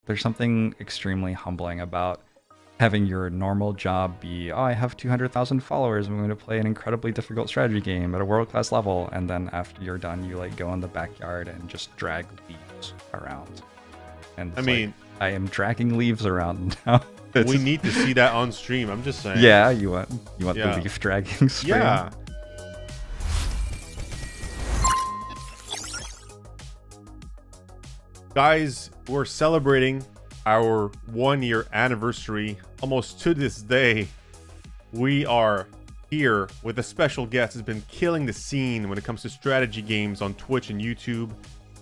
there's something extremely humbling about having your normal job be, oh, I have 200,000 followers, I'm going to play an incredibly difficult strategy game at a world-class level, and then after you're done, you like go in the backyard and just drag leaves around. And I mean, I am dragging leaves around now. We need to see that on stream. I'm just saying. Yeah, you want the leaf dragging stream? Yeah. Guys, we're celebrating our 1-year anniversary almost to this day. We are here with a special guest who's been killing the scene when it comes to strategy games on Twitch and YouTube.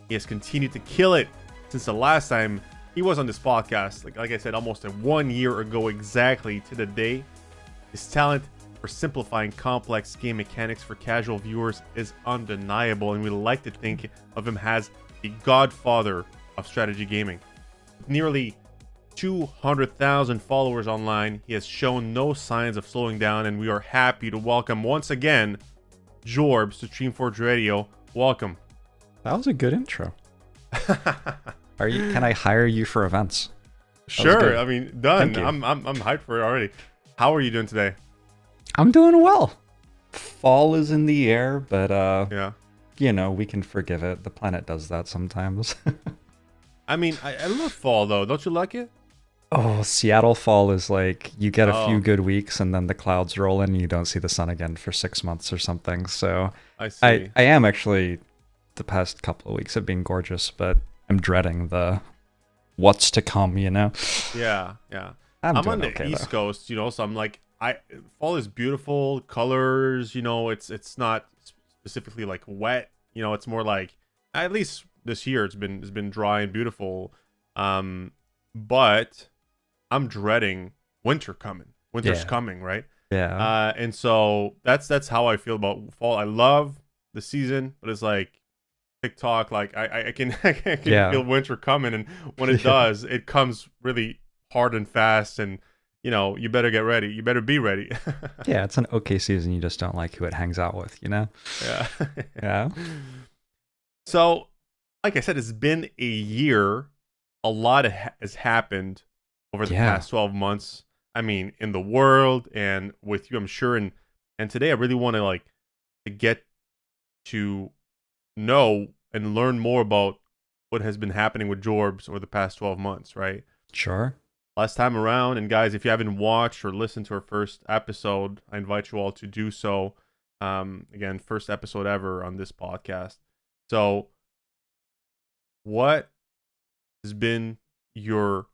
He has continued to kill it since the last time he was on this podcast. Like I said, almost 1 year ago exactly to the day. His talent for simplifying complex game mechanics for casual viewers is undeniable, and we like to think of him as the godfather of strategy gaming. With nearly 200,000 followers online, he has shown no signs of slowing down, and we are happy to welcome once again Jorbs to Streamforge Radio. Welcome. That was a good intro. Can I hire you for events? Sure. I mean, done. I'm hyped for it already. How are you doing today? I'm doing well. Fall is in the air, but yeah, you know, we can forgive it. The planet does that sometimes. I mean, I love fall though. Don't you like it? Oh, Seattle fall is like you get a few good weeks and then the clouds roll in and you don't see the sun again for 6 months or something. So I see. I am actually, the past couple of weeks have been gorgeous, but I'm dreading the what's to come, you know? Yeah. I'm on the okay, East Coast, you know, so I'm like, fall is beautiful, colors, you know, it's not specifically like wet, you know, it's more like, at least this year it's been dry and beautiful. But I'm dreading winter coming. Winter's coming, right? Yeah. And so that's how I feel about fall. I love the season, but it's like TikTok, like I can feel winter coming, and when it does, it comes really hard and fast, and you know, you better get ready. You better be ready. Yeah, it's an okay season. You just don't like who it hangs out with, you know? Yeah. Yeah. So, like I said, it's been a year. A lot has happened over the past 12 months. I mean, in the world and with you, I'm sure. And today I really want to get to know and learn more about what has been happening with Jorbs over the past 12 months, right? Sure. Last time around, and guys, if you haven't watched or listened to our first episode, I invite you all to do so. Again, first episode ever on this podcast. So, what has been your,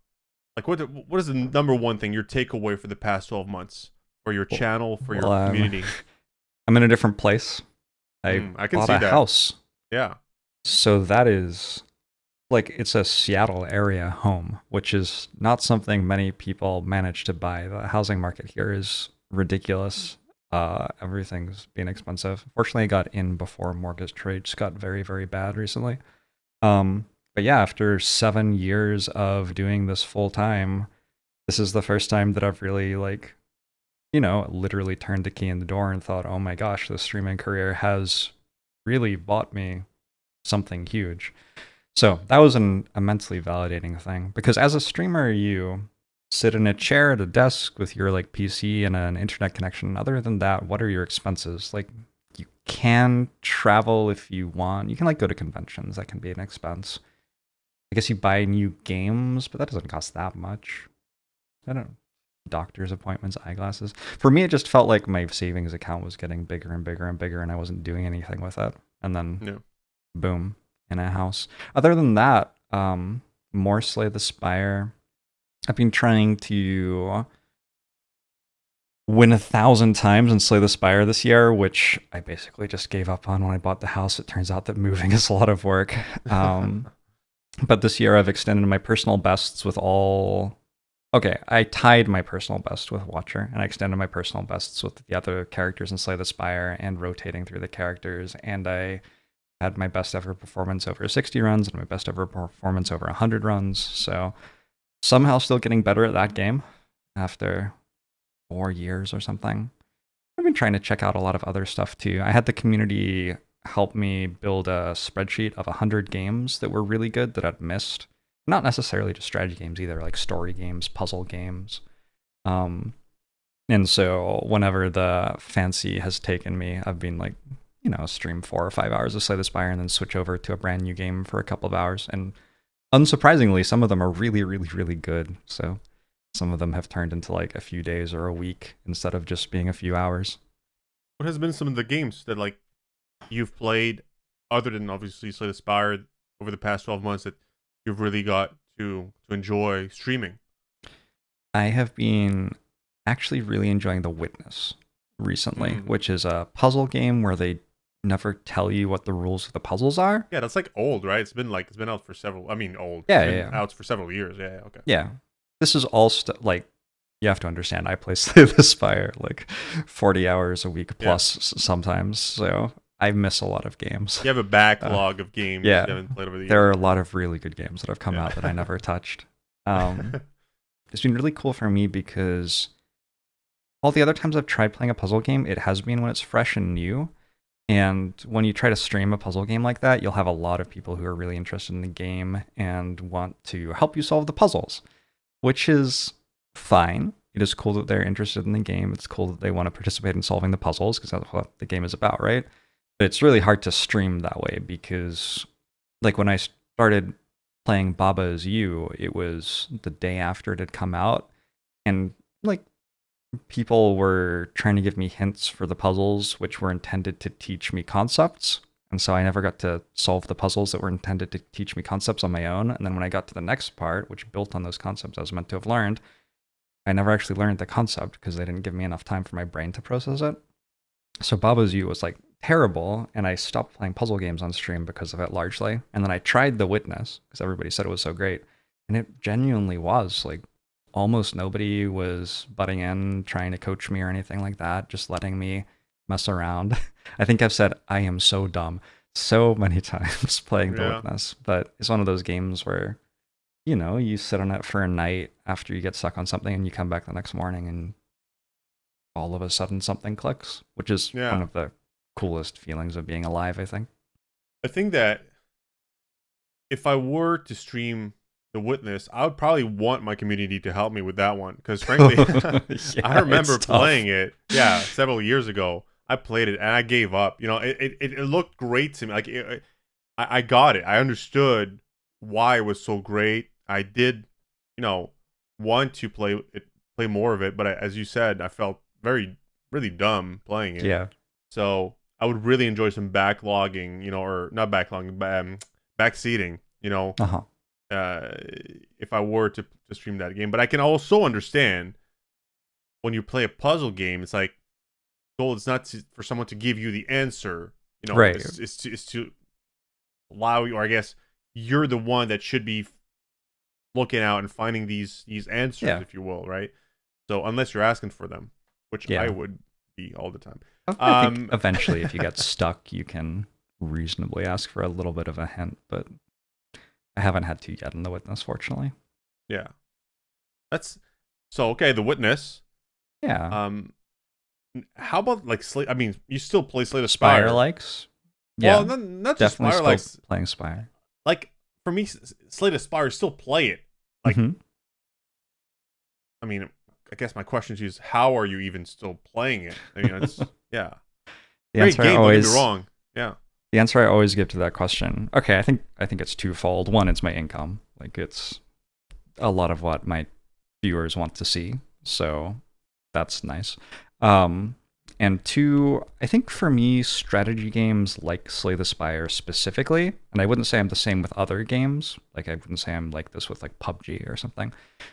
like, what is the number one thing, your takeaway for the past 12 months for your channel, for your community? I'm in a different place. I can bought see a that. house. Yeah. So that is, like, it's a Seattle area home, which is not something many people manage to buy. The housing market here is ridiculous. Everything's been expensive. Fortunately, I got in before mortgage rates got very, very bad recently. But yeah, after 7 years of doing this full time, this is the first time that I've really, like, you know, literally turned the key in the door and thought, oh my gosh, the streaming career has really bought me something huge. So that was an immensely validating thing, because as a streamer, you sit in a chair at a desk with your like PC and an internet connection. Other than that, what are your expenses? Like, you can travel if you want. You can like go to conventions. That can be an expense. I guess you buy new games, but that doesn't cost that much. I don't know. Doctor's appointments, eyeglasses. For me, it just felt like my savings account was getting bigger and bigger and bigger, and I wasn't doing anything with it. And then, boom, in a house. Other than that, more Slay the Spire. I've been trying to win 1,000 times in Slay the Spire this year, which I basically just gave up on when I bought the house. It turns out that moving is a lot of work. But this year I've extended my personal bests with all... Okay, I tied my personal best with Watcher, and I extended my personal bests with the other characters in Slay the Spire and rotating through the characters, and I had my best ever performance over 60 runs and my best ever performance over 100 runs, so somehow still getting better at that game after 4 years or something. I've been trying to check out a lot of other stuff too. I had the community help me build a spreadsheet of 100 games that were really good that I'd missed. not necessarily just strategy games either, like story games, puzzle games. And so whenever the fancy has taken me, I've been like, stream 4 or 5 hours of Slay the Spire and then switch over to a brand new game for a couple of hours. And unsurprisingly, some of them are really, really, really good. So some of them have turned into like a few days or a week instead of just being a few hours. What has been some of the games that like you've played other than obviously Slay the Spire over the past 12 months that you've really got to enjoy streaming? I have been actually really enjoying The Witness recently, which is a puzzle game where they never tell you what the rules of the puzzles are. Yeah, that's like old, right? It's been out for several. I mean, old. Yeah, out for several years. Yeah, okay. Yeah, this is all like you have to understand. I play Slay the Spire like 40 hours a week plus sometimes, so I miss a lot of games. You have a backlog of games you haven't played over the years. There are a lot of really good games that have come out that I never touched. It's been really cool for me because all the other times I've tried playing a puzzle game, it has been when it's fresh and new. And when you try to stream a puzzle game like that, you'll have a lot of people who are really interested in the game and want to help you solve the puzzles, which is fine. It is cool that they're interested in the game. It's cool that they want to participate in solving the puzzles because that's what the game is about, right? But it's really hard to stream that way because, like, when I started playing Baba Is You, it was the day after it had come out, and like people were trying to give me hints for the puzzles which were intended to teach me concepts, and so I never got to solve the puzzles that were intended to teach me concepts on my own. And then when I got to the next part, which built on those concepts I was meant to have learned, I never actually learned the concept because they didn't give me enough time for my brain to process it. So Baba Is You was like terrible, and I stopped playing puzzle games on stream because of it largely. And then I tried The Witness because everybody said it was so great, and it genuinely was. Like, almost nobody was butting in, trying to coach me or anything like that, just letting me mess around. I think I've said I am so dumb so many times playing The Witness, but it's one of those games where, you sit on it for a night after you get stuck on something and you come back the next morning and all of a sudden something clicks, which is one of the coolest feelings of being alive, I think. I think that if I were to stream The Witness, I would probably want my community to help me with that one because frankly, I remember playing it several years ago. I played it and I gave up. It looked great to me. Like I got it. I understood why it was so great. I did, want to play more of it, but as you said, I felt really dumb playing it. Yeah. So I would really enjoy some backlogging, or not backlogging, backseating, if I were to stream that game. But I can also understand when you play a puzzle game, it's like, goal is not for someone to give you the answer, right? It's to allow you, or I guess you're the one that should be looking out and finding these answers, if you will, right? So unless you're asking for them, which I would be all the time. I think eventually, if you get stuck, you can reasonably ask for a little bit of a hint, but I haven't had to yet in The Witness, fortunately. Yeah. That's so okay. The Witness. Yeah. How about like Slay? I mean, you still play Slay the Spire? Spire likes. Yeah. Well, not just definitely Spire likes playing Spire. Like for me, Slay the Spire still play it. Like, I mean, I guess my question to you is, how are you even still playing it? I mean, it's The great answer game. I always, don't get me wrong. Yeah. The answer I always give to that question. Okay, I think it's twofold. One, it's my income. Like, it's a lot of what my viewers want to see, so that's nice. And two, I think for me, strategy games like Slay the Spire specifically, and I wouldn't say I'm the same with other games, like I wouldn't say I'm like this with like PUBG or something,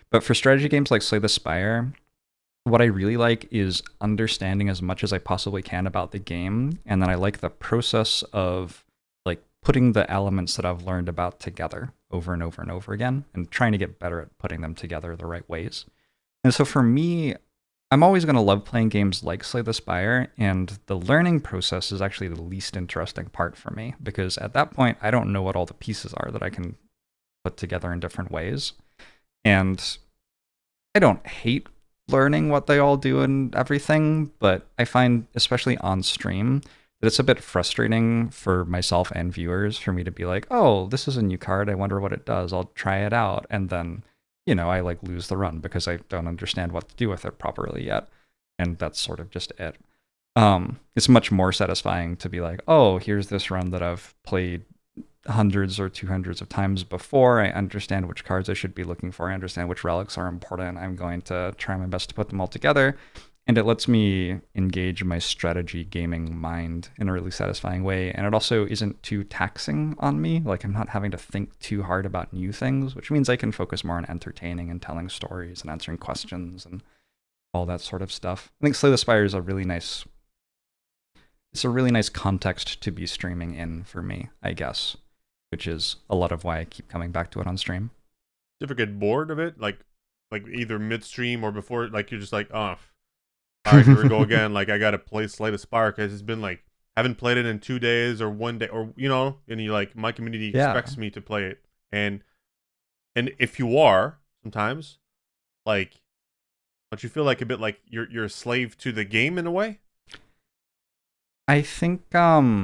but for strategy games like Slay the Spire, what I really like is understanding as much as I possibly can about the game, and then I like the process of like putting the elements that I've learned about together over and over and over again, and trying to get better at putting them together the right ways. And so for me, I'm always going to love playing games like Slay the Spire, and the learning process is actually the least interesting part for me, because at that point, I don't know what all the pieces are that I can put together in different ways. And I don't hate learning what they all do and everything, but I find, especially on stream, that it's a bit frustrating for myself and viewers for me to be like, oh, this is a new card. I wonder what it does. I'll try it out. And then, I like lose the run because I don't understand what to do with it properly yet. And that's sort of just it. It's much more satisfying to be like, oh, here's this run that I've played hundreds or 200s of times before. I understand which cards I should be looking for. I understand which relics are important. I'm going to try my best to put them all together. And it lets me engage my strategy gaming mind in a really satisfying way. And it also isn't too taxing on me. Like, I'm not having to think too hard about new things, which means I can focus more on entertaining and telling stories and answering questions and all that sort of stuff. I think Slay the Spire is a really nice context to be streaming in for me, I guess, which is a lot of why I keep coming back to it on stream. Do you ever get bored of it? Like either midstream or before, like you're just like, oh, all right, here we go again. Like, I got to play Slay the Spire because it's been like, haven't played it in 2 days or 1 day or, and you like, my community expects me to play it. And if you are sometimes, like, don't you feel like a bit like you're a slave to the game in a way? I think I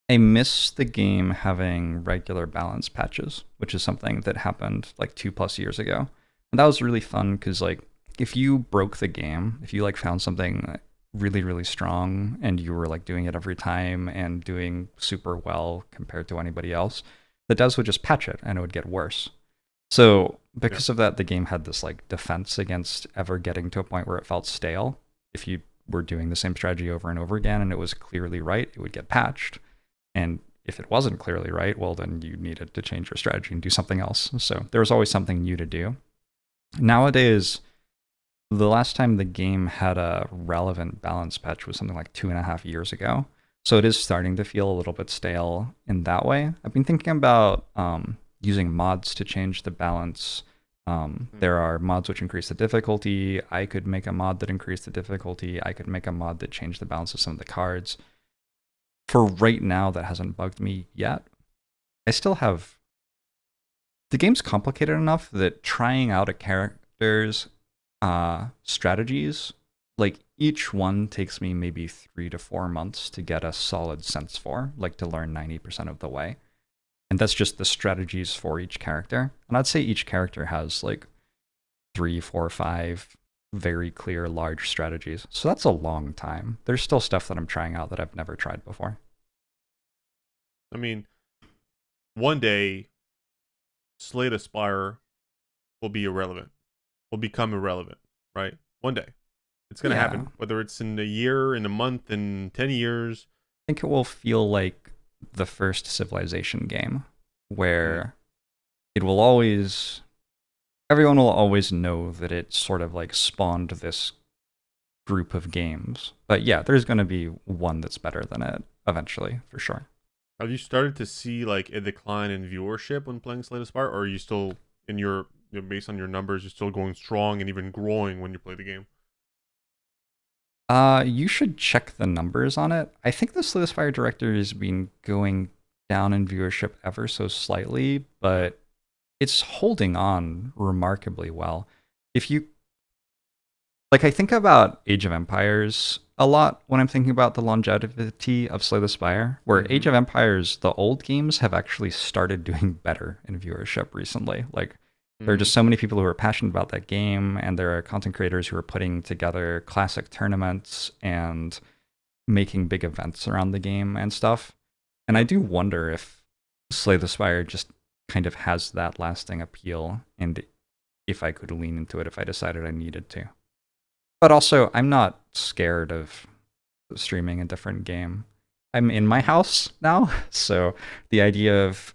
miss the game having regular balance patches, which is something that happened like 2+ years ago. And that was really fun because, like, if you broke the game, if you like found something really, really strong and you were like doing it every time and doing super well compared to anybody else, the devs would just patch it and it would get worse. So because of that, the game had this like defense against ever getting to a point where it felt stale. If you were doing the same strategy over and over again and it was clearly right, it would get patched. And if it wasn't clearly right, well, then you needed to change your strategy and do something else. So there was always something new to do. Nowadays, the last time the game had a relevant balance patch was something like 2.5 years ago. So it is starting to feel a little bit stale in that way. I've been thinking about using mods to change the balance. There are mods which increase the difficulty. I could make a mod that increased the difficulty. I could make a mod that changed the balance of some of the cards. For right now, that hasn't bugged me yet. I still have... The game's complicated enough that trying out a character's strategies, like each one takes me maybe 3 to 4 months to get a solid sense for, like to learn 90% of the way. And that's just the strategies for each character. And I'd say each character has like 3, 4, 5 very clear large strategies. So that's a long time. There's still stuff that I'm trying out that I've never tried before. I mean, one day, Slay the Spire will be irrelevant. Will become irrelevant, right? One day. It's going to happen. Whether it's in a year, in a month, in 10 years. I think it will feel like the first Civilization game, where it will always... Everyone will always know that it sort of like spawned this group of games. But yeah, there's going to be one that's better than it eventually, for sure. Have you started to see like a decline in viewership when playing Slay the Spire, or are you still in your based on your numbers, you're still going strong and even growing when you play the game? You should check the numbers on it. I think the Slay the Spire directory has been going down in viewership ever so slightly, but it's holding on remarkably well. If you like, I think about Age of Empires a lot when I'm thinking about the longevity of Slay the Spire, where Age of Empires, the old games have actually started doing better in viewership recently. Like, there are just so many people who are passionate about that game, and there are content creators who are putting together classic tournaments and making big events around the game and stuff. And I do wonder if Slay the Spire just kind of has that lasting appeal, and if I could lean into it if I decided I needed to. But also, I'm not scared of streaming a different game. I'm in my house now, so the idea of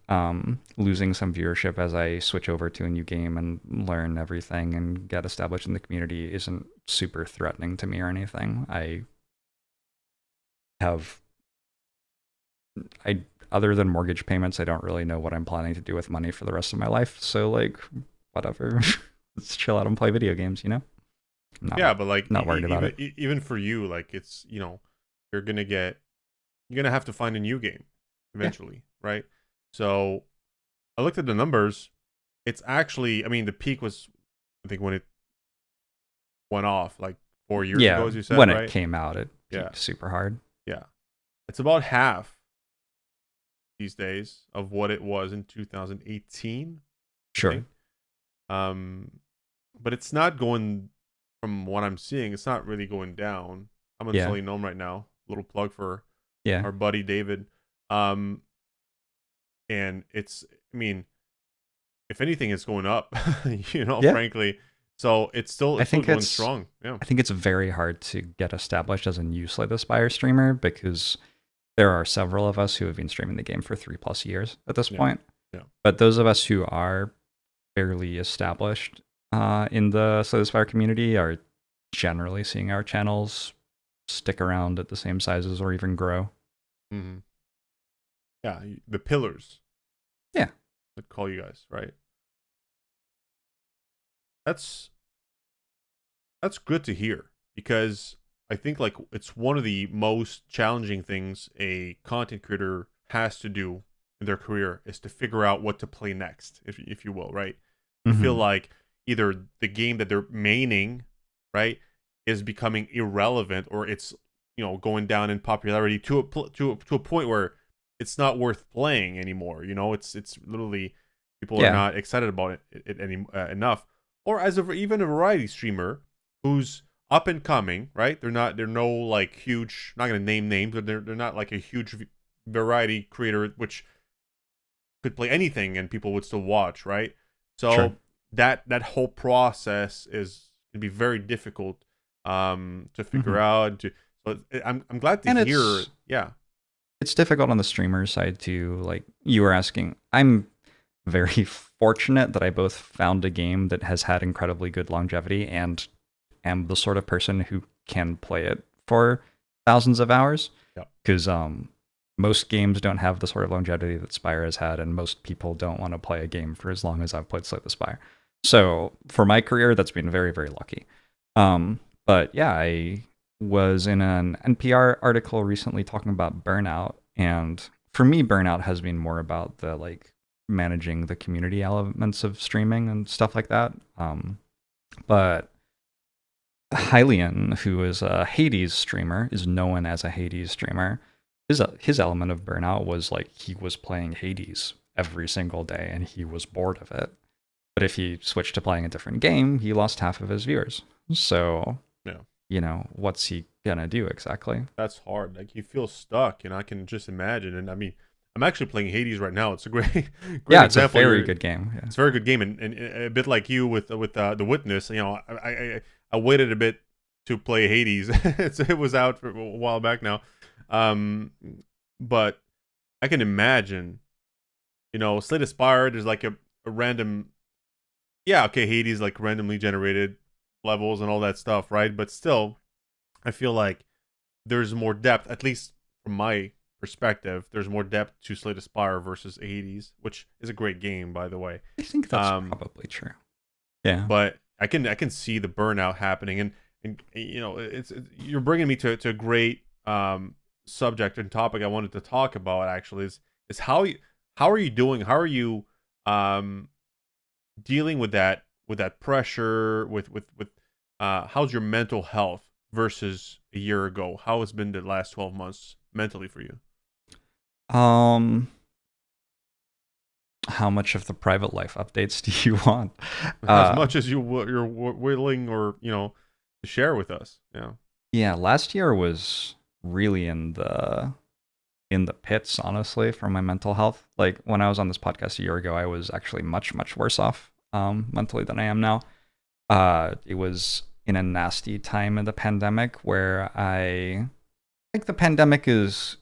losing some viewership as I switch over to a new game and learn everything and get established in the community isn't super threatening to me or anything. Other than mortgage payments, I don't really know what I'm planning to do with money for the rest of my life. So, like, whatever. Let's chill out and play video games, you know? But like, not worried about it. Even for you, like, it's, you're gonna have to find a new game eventually, right? So I looked at the numbers. It's actually, I mean, the peak was, I think, when it went off like 4 years ago, as you said, when right? it came out, it peaked super hard. Yeah. It's about half these days of what it was in 2018, I Sure. think. But it's not going, from what I'm seeing, it's not really going down. I'm Yeah. installing GNOME right now. Little plug for Yeah. our buddy David. Um, and it's, I mean, if anything, it's going up, Yeah. frankly. So I it's still think going it's strong. Yeah. I think it's very hard to get established as a new Slay the Spire streamer because there are several of us who have been streaming the game for 3+ years at this Yeah. point. Yeah. But those of us who are fairly established in the Slay the Spire community are generally seeing our channels stick around at the same sizes or even grow. Mm-hmm. Yeah. The pillars. Yeah. I'd call you guys, right? That's good to hear, because I think like it's one of the most challenging things a content creator has to do in their career is to figure out what to play next, if you will, right? You feel like either the game that they're maining, right, is becoming irrelevant, or it's going down in popularity to a point where it's not worth playing anymore. It's literally people are not excited about it enough. Or as even a variety streamer who's up and coming, right? They're no like huge. Not gonna name names, but they're not like a huge variety creator which could play anything and people would still watch, right? So Sure. that whole process can be very difficult to figure out. So I'm glad to And hear. Yeah. it's difficult on the streamer side too. Like you were asking, I'm very fortunate that I both found a game that has had incredibly good longevity and am the sort of person who can play it for thousands of hours. Because most games don't have the sort of longevity that Spire has had, and most people don't want to play a game for as long as I've played Slay the Spire. So for my career, that's been very, very lucky. But yeah, I was in an NPR article recently talking about burnout, and for me, burnout has been more about the like managing the community elements of streaming and stuff like that. But Hylian, who is a Hades streamer, is known as a Hades streamer. His element of burnout was like he was playing Hades every single day and he was bored of it. But if he switched to playing a different game, he lost half of his viewers. So, what's he gonna do exactly? That's hard. Like you feel stuck, and I can just imagine. And I mean, I'm actually playing Hades right now. It's a great it's example. A very good game. Yeah. It's a very good game, and a bit like you with The Witness. I waited a bit to play Hades. It was out for a while back now, but I can imagine. Slay the Spire. There's like a random. Yeah, okay, Hades like randomly generated levels and all that stuff, right? But still, I feel like there's more depth, at least from my perspective. There's more depth to Slay the Spire versus Hades, which is a great game, by the way. I think that's probably true. Yeah, but I can see the burnout happening, and you're bringing me to a great subject and topic I wanted to talk about. Actually, is how are you doing? How are you dealing with that pressure? With how's your mental health versus a year ago? How has been the last 12 months mentally for you? How much of the private life updates do you want? As much as you're willing, or to share with us. Yeah, last year was really in the pits, honestly, for my mental health. Like when I was on this podcast a year ago, I was actually much worse off mentally than I am now. It was in a nasty time in the pandemic where I think the pandemic is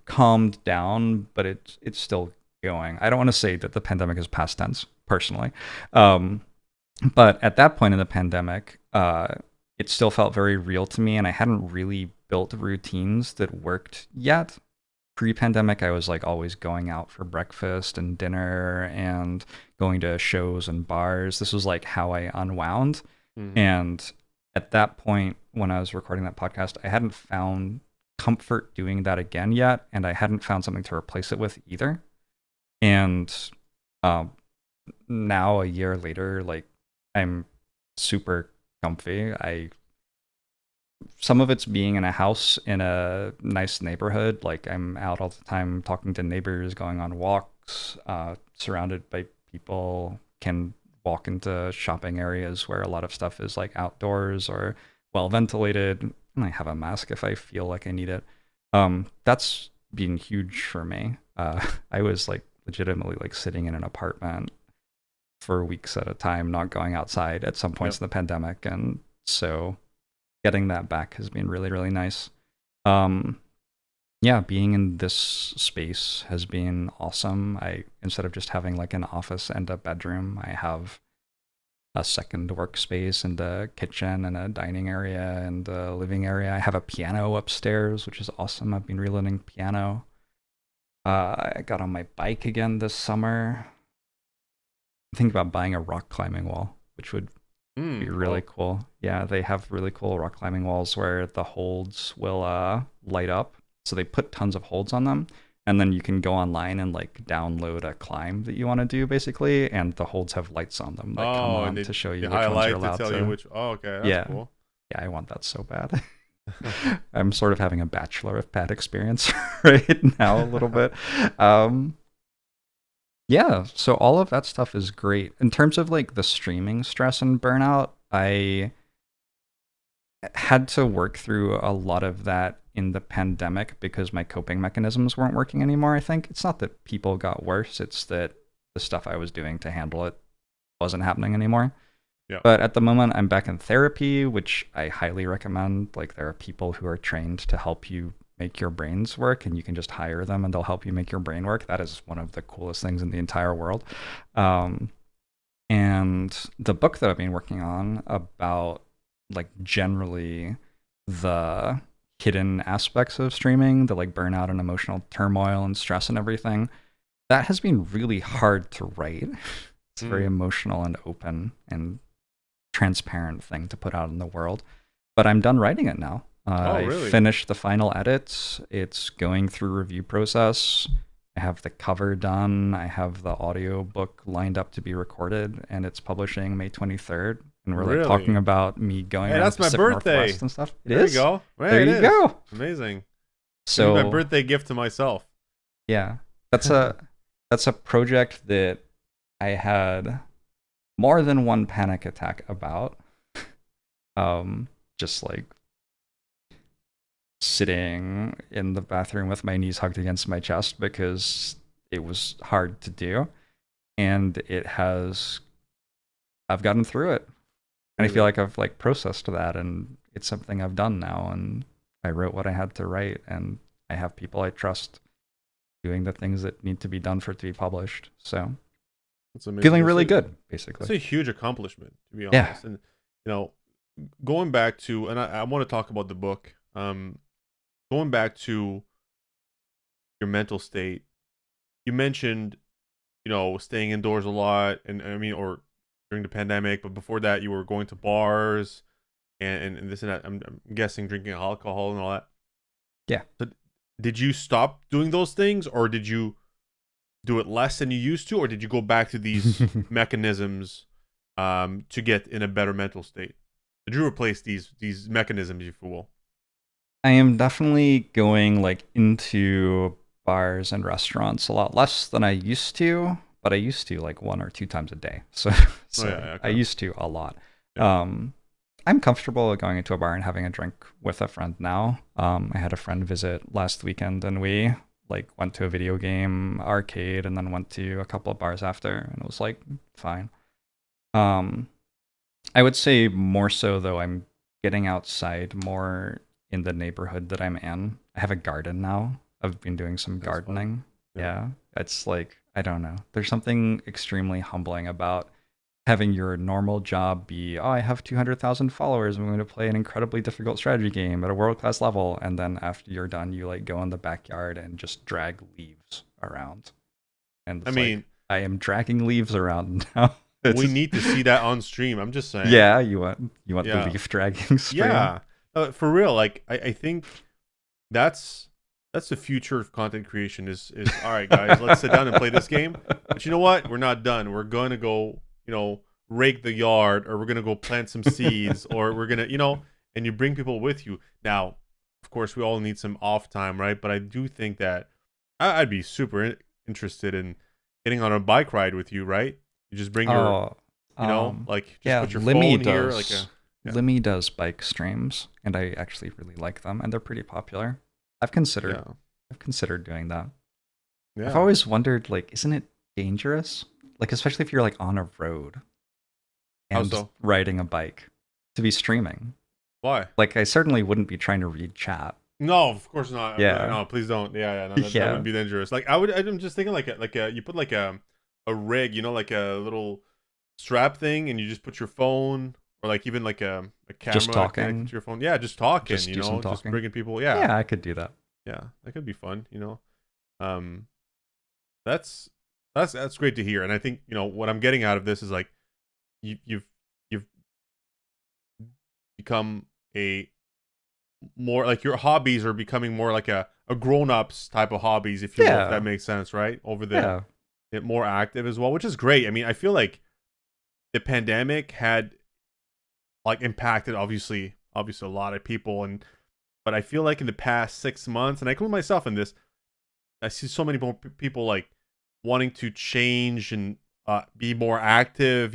calmed down, but it's still going. I don't want to say that the pandemic is past tense, personally. But at that point in the pandemic, it still felt very real to me, and I hadn't really built routines that worked yet. Pre-pandemic, I was like always going out for breakfast and dinner and going to shows and bars. This was like how I unwound. And at that point, when I was recording that podcast, I hadn't found comfort doing that again yet, and I hadn't found something to replace it with either. And now, a year later, like I'm super comfy. I some of it's being in a house in a nice neighborhood. Like I'm out all the time talking to neighbors, going on walks, surrounded by people, can walk into shopping areas where a lot of stuff is like outdoors or well ventilated. And I have a mask if I feel like I need it. That's been huge for me. I was like legitimately like sitting in an apartment for weeks at a time, not going outside at some points in the pandemic. And so getting that back has been really, really nice. Yeah, being in this space has been awesome. Instead of just having like an office and a bedroom, I have a second workspace and a kitchen and a dining area and a living area. I have a piano upstairs, which is awesome. I've been relearning piano. I got on my bike again this summer. I'm thinking about buying a rock climbing wall, which would be really cool. Yeah, they have really cool rock climbing walls where the holds will light up. So they put tons of holds on them, and then you can go online and like download a climb that you want to do, basically, and the holds have lights on them that come on to show you which ones you're allowed to. You which. Oh, okay, that's cool. Yeah, I want that so bad. I'm sort of having a Bachelor of Pad experience right now a little bit. Yeah, so all of that stuff is great. In terms of like the streaming stress and burnout, I had to work through a lot of that in the pandemic because my coping mechanisms weren't working anymore, I think. It's not that people got worse, it's that the stuff I was doing to handle it wasn't happening anymore. Yeah. But at the moment, I'm back in therapy, which I highly recommend. Like, there are people who are trained to help you make your brains work, and you can just hire them and they'll help you make your brain work. That is one of the coolest things in the entire world. And the book that I've been working on about like generally the hidden aspects of streaming, the like burnout and emotional turmoil and stress and everything, that has been really hard to write. It's a very emotional and open and transparent thing to put out in the world. But I'm done writing it now. Really? I finished the final edits. It's going through review process. I have the cover done. I have the audio book lined up to be recorded, and it's publishing May 23rd. And we're like talking about me going around that's my Pacific birthday Northwest and stuff. There you go. There you go. Amazing. So my birthday gift to myself. Yeah, that's a project that I had more than one panic attack about. Just like sitting in the bathroom with my knees hugged against my chest because it was hard to do, and I've gotten through it, and I feel like I've like processed that, and it's something I've done now, and I wrote what I had to write, and I have people I trust doing the things that need to be done for it to be published. So it's amazing. Feeling really good, basically. It's a huge accomplishment, to be honest. And going back to, and I want to talk about the book. Going back to your mental state, you mentioned, staying indoors a lot, and or during the pandemic, but before that, you were going to bars and this and that. I'm guessing drinking alcohol and all that. Yeah. So did you stop doing those things, or did you do it less than you used to, or did you go back to these mechanisms to get in a better mental state? Did you replace these mechanisms, if you will? I am definitely going like into bars and restaurants a lot less than I used to, but I used to like 1 or 2 times a day. So, okay. I used to a lot. Yeah. I'm comfortable going into a bar and having a drink with a friend now. I had a friend visit last weekend, and we like went to a video game arcade and then went to a couple of bars after, and it was like fine. I would say more so though, I'm getting outside more in the neighborhood that I'm in. I have a garden now. I've been doing some gardening. Yeah. It's like, I don't know. There's something extremely humbling about having your normal job be, I have 200,000 followers. I'm going to play an incredibly difficult strategy game at a world-class level. And then after you're done, you like go in the backyard and just drag leaves around. And I am dragging leaves around now. We need to see that on stream. I'm just saying. Yeah, you want the leaf dragging stream? Yeah. For real, like I think that's the future of content creation is all right, guys, let's sit down and play this game. But you know what? We're not done. We're going to go, rake the yard, or we're going to go plant some seeds, or we're going to, and you bring people with you. Now, of course, we all need some off time, right? But I do think that I'd be super interested in getting on a bike ride with you, right? You just bring your, like just yeah, put your Limmy phone here, does. like a. Yeah. Limmy does bike streams, and I actually really like them, and they're pretty popular. I've considered doing that. Yeah. I've always wondered, like, isn't it dangerous? Like, especially if you're like on a road and riding a bike to be streaming. Why? Like, I certainly wouldn't be trying to read chat. No, of course not. Yeah. No, please don't. Yeah. No, that would be dangerous. Like I'm just thinking like you put like a rig, like a little strap thing, and you just put your phone or like even like a camera just talking connected to your phone. Yeah, just talking. Just just bringing people. Yeah. Yeah, I could do that. Yeah, that could be fun. That's great to hear, and I think what I'm getting out of this is like you've become a more like your hobbies are becoming more like a grown-ups type of hobbies, if you will, if that makes sense, right? Over the more active as well, which is great. I mean, I feel like the pandemic had like impacted obviously a lot of people, but I feel like in the past 6 months, and I include myself in this, I see so many more people like wanting to change and be more active,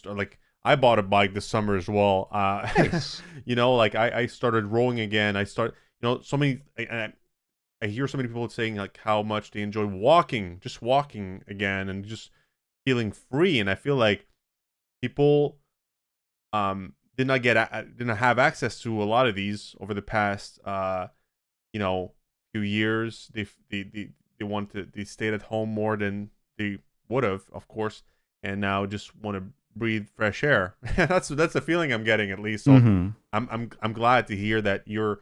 like I bought a bike this summer as well. Nice. Like I started rowing again. I so many, I hear so many people saying like how much they enjoy just walking again and just feeling free. And I feel like people didn't have access to a lot of these over the past few years. They stayed at home more than they would have, of course, and now just want to breathe fresh air. that's the feeling I'm getting, at least. So I'm glad to hear that you're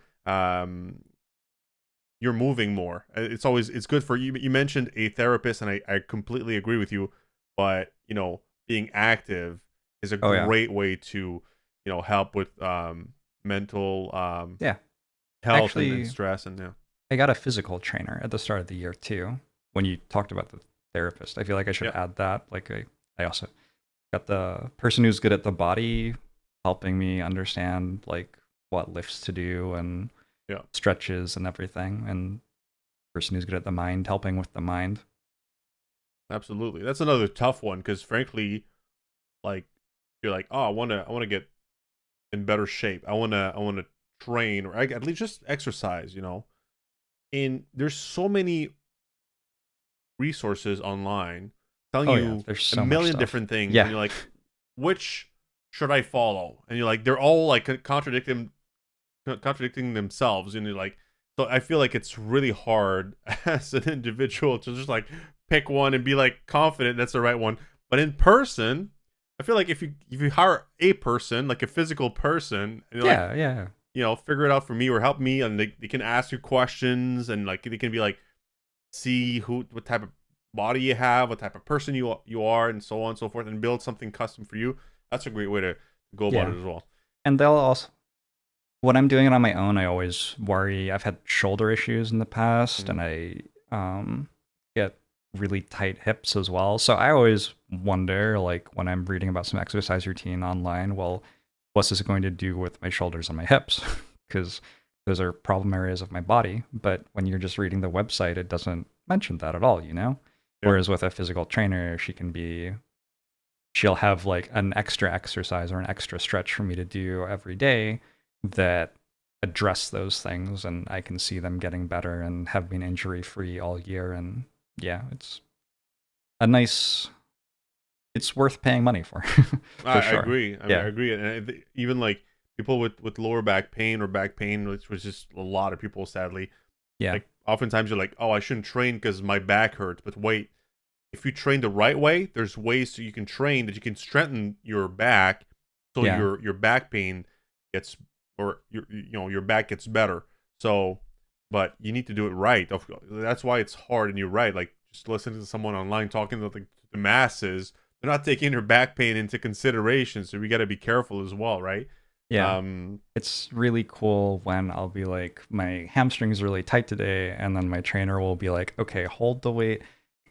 moving more. It's good for you. You mentioned a therapist, and I completely agree with you. But being active is a great way to help with mental health. Actually, and stress. And I got a physical trainer at the start of the year too. When you talked about the therapist, I feel like I should add that. Like I also got the person who's good at the body helping me understand like what lifts to do and stretches and everything, and person who's good at the mind helping with the mind. Absolutely. That's another tough one, because frankly, like you're like, oh, I want to get in better shape. I want to train, or at least just exercise, And there's so many resources online telling you a million different things. Yeah. And you're like, which should I follow? And you're like, they're all like contradicting themselves. And you're like, so I feel like it's really hard as an individual to just like pick one and be like confident that's the right one. But in person, I feel like if you hire a person, like a physical person, and figure it out for me or help me, and they can ask you questions, and like they can be like, see what type of body you have, what type of person you are, and so on and so forth, and build something custom for you. That's a great way to go about it as well. And they'll also, when I'm doing it on my own, I always worry. I've had shoulder issues in the past, and I get really tight hips as well. So I always wonder, like when I'm reading about some exercise routine online, well, what's this going to do with my shoulders and my hips? Because those are problem areas of my body. But when you're just reading the website, it doesn't mention that at all, Yeah. Whereas with a physical trainer, she'll have like an extra exercise or an extra stretch for me to do every day that address those things, and I can see them getting better and have been injury free all year. And it's it's worth paying money for. I agree. I agree. And even like people with lower back pain or back pain, which was just a lot of people, sadly. Yeah. Like oftentimes you're like, oh, I shouldn't train because my back hurts. But wait, if you train the right way, there's ways so you can train that you can strengthen your back, so your back pain gets, or your back gets better. So, but you need to do it right. That's why it's hard. And you're right. Like just listening to someone online talking to the masses, they're not taking their back pain into consideration. So we got to be careful as well, right? Yeah. It's really cool when I'll be like, my hamstring's really tight today, and then my trainer will be like, okay, hold the weight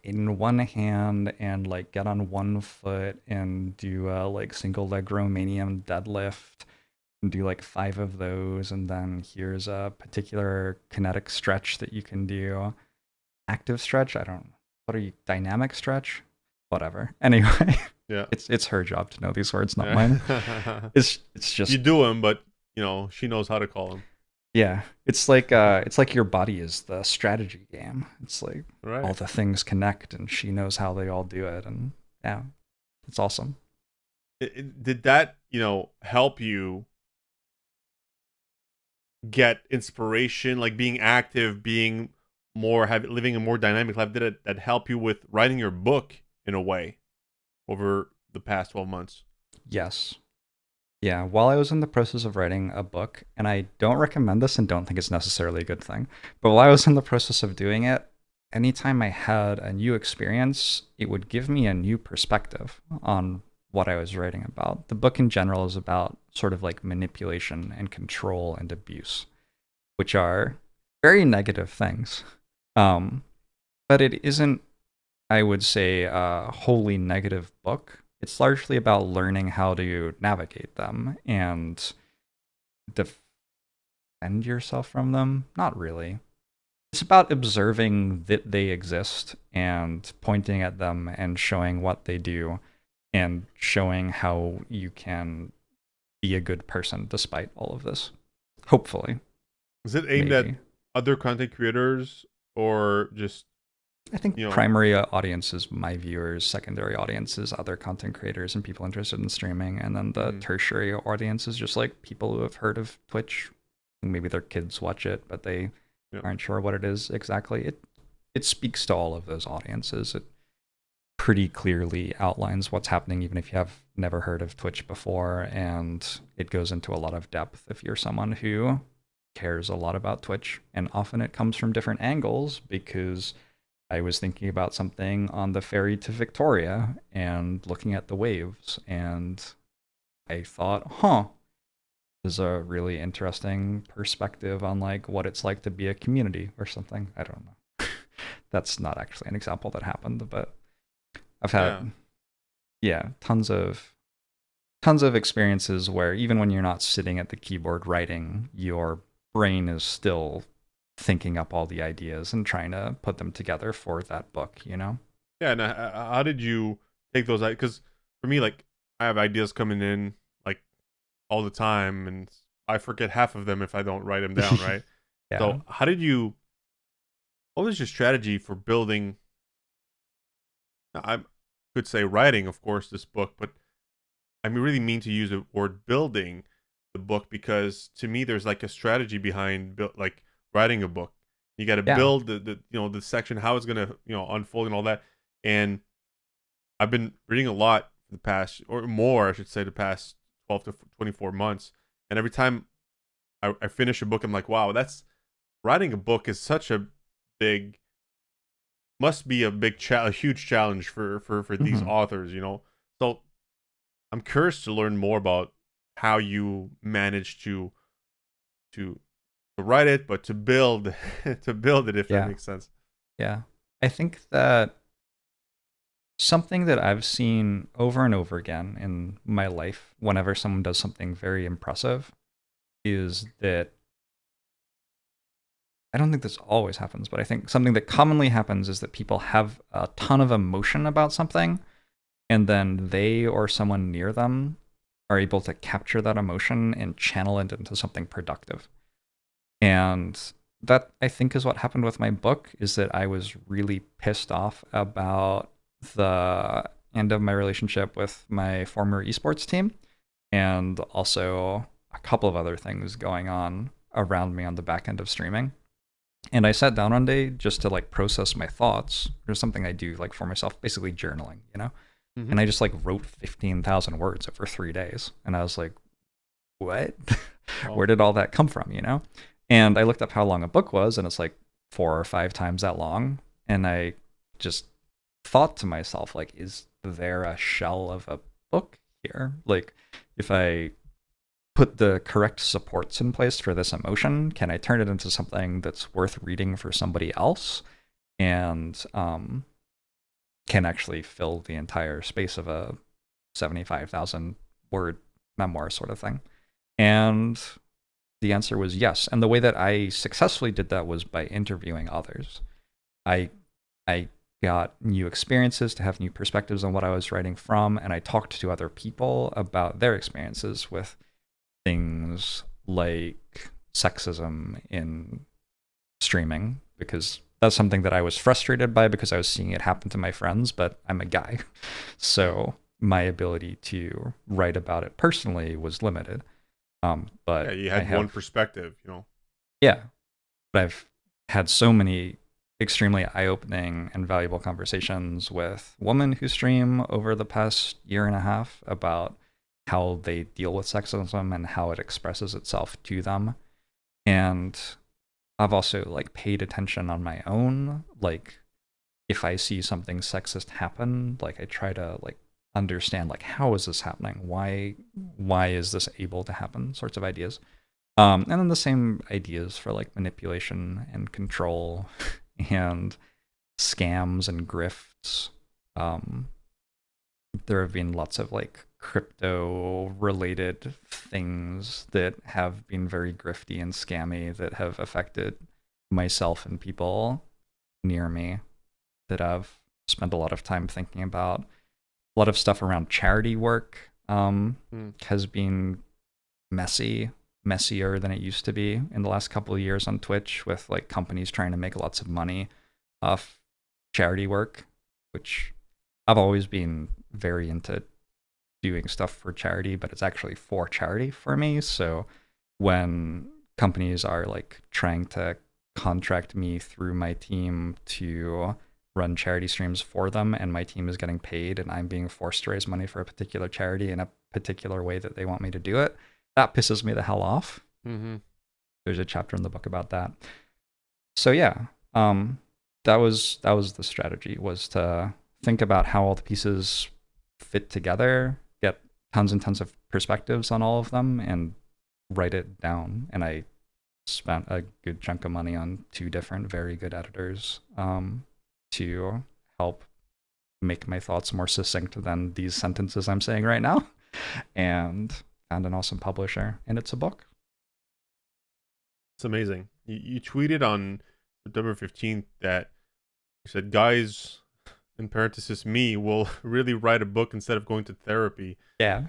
in one hand and like get on one foot and do a like single leg Romanian deadlift and do like 5 of those, and then here's a particular kinetic stretch that you can do. Active stretch, I don't, what are you, dynamic stretch? Whatever. Anyway, Yeah. it's her job to know these words, not Yeah. mine. It's just, You do them, but she knows how to call them. yeah, it's like your body is the strategy game. It's like Right. all the things connect, and she knows how they all do it, and yeah, it's awesome. Did that help you get inspiration, like being active, being more living a more dynamic life? Did that help you with writing your book in a way over the past 12 months? Yes. Yeah, while I was in the process of writing a book, and I don't recommend this and don't think it's necessarily a good thing, but while I was in the process of doing it, anytime I had a new experience, it would give me a new perspective on what I was writing about. The book in general is about sort of like manipulation and control and abuse, which are very negative things. But it isn't, I would say, a wholly negative book. It's largely about learning how to navigate them and defend yourself from them. Not really. It's about observing that they exist and pointing at them and showing what they do and showing how you can be a good person despite all of this. Hopefully. Is it aimed Maybe. at other content creators or just I think primary audience is my viewers, secondary audience is other content creators and people interested in streaming, and then the tertiary audience is just like people who have heard of Twitch. Maybe their kids watch it, but they aren't sure what it is exactly. It speaks to all of those audiences. It pretty clearly outlines what's happening, even if you have never heard of Twitch before, and it goes into a lot of depth if you're someone who cares a lot about Twitch. And often it comes from different angles, because I was thinking about something on the ferry to Victoria and looking at the waves, and I thought, this is a really interesting perspective on like what it's like to be a community or something. I don't know. That's not actually an example that happened, but I've had tons of experiences where even when you're not sitting at the keyboard writing, your brain is still thinking up all the ideas and trying to put them together for that book, Yeah, and how did you take those? Because for me, like, I have ideas coming in like all the time, and I forget half of them if I don't write them down, right? Yeah. So what was your strategy for building? I could say writing, of course, this book, but I really mean to use the word building the book, because to me there's like a strategy behind like writing a book. You got to build the section, how it's gonna unfold and all that. And I've been reading a lot for the past, or more I should say, the past 12 to 24 months, and every time I finish a book, I'm like, wow, writing a book is such a big, must be a huge challenge for these authors, So I'm curious to learn more about how you manage to write it, but to build it, if that makes sense. Yeah. I think that something that I've seen over and over again in my life whenever someone does something very impressive is that, I don't think this always happens, but I think something that commonly happens is that people have a ton of emotion about something, and then they or someone near them are able to capture that emotion and channel it into something productive. And that, I think, is what happened with my book, is that I was really pissed off about the end of my relationship with my former esports team, and also a couple of other things going on around me on the back end of streaming. And I sat down one day just to like process my thoughts. There's something I do like for myself, basically journaling, And I just like wrote 15,000 words over 3 days. And I was like, what? Where did all that come from, And I looked up how long a book was, and it's like 4 or 5 times that long. And I just thought to myself, like, is there a shell of a book here? Like, if I put the correct supports in place for this emotion, can I turn it into something that's worth reading for somebody else and can actually fill the entire space of a 75,000 word memoir sort of thing? And the answer was yes. And the way that I successfully did that was by interviewing others. I I got new experiences to have new perspectives on what I was writing from, and I talked to other people about their experiences with things like sexism in streaming, because that's something that I was frustrated by because I was seeing it happen to my friends, but I'm a guy. So my ability to write about it personally was limited. But Yeah, you had one perspective, you know. Yeah, but I've had so many extremely eye-opening and valuable conversations with women who stream over the past year and a half about how they deal with sexism and how it expresses itself to them. And I've also like paid attention on my own. Like if I see something sexist happen, like I try to like understand like how is this happening? Why is this able to happen? Sorts of ideas. And then the same ideas for like manipulation and control and scams and grifts. There have been lots of like crypto related things that have been very grifty and scammy that have affected myself and people near me that I've spent a lot of time thinking about. A lot of stuff around charity work has been messier than it used to be in the last couple of years on Twitch, with like companies trying to make lots of money off charity work, which I've always been very into doing stuff for charity, but it's actually for charity for me. So when companies are like trying to contract me through my team to run charity streams for them, and my team is getting paid and I'm being forced to raise money for a particular charity in a particular way that they want me to do it, that pisses me the hell off. There's a chapter in the book about that. So yeah, that was the strategy, was to think about how all the pieces fit together, get tons and tons of perspectives on all of them, and write it down. And I spent a good chunk of money on 2 different very good editors to help make my thoughts more succinct than these sentences I'm saying right now, and found an awesome publisher, and it's a book. It's amazing. You tweeted on September 15th that you said, guys, in parenthesis, me, will really write a book instead of going to therapy. Yeah.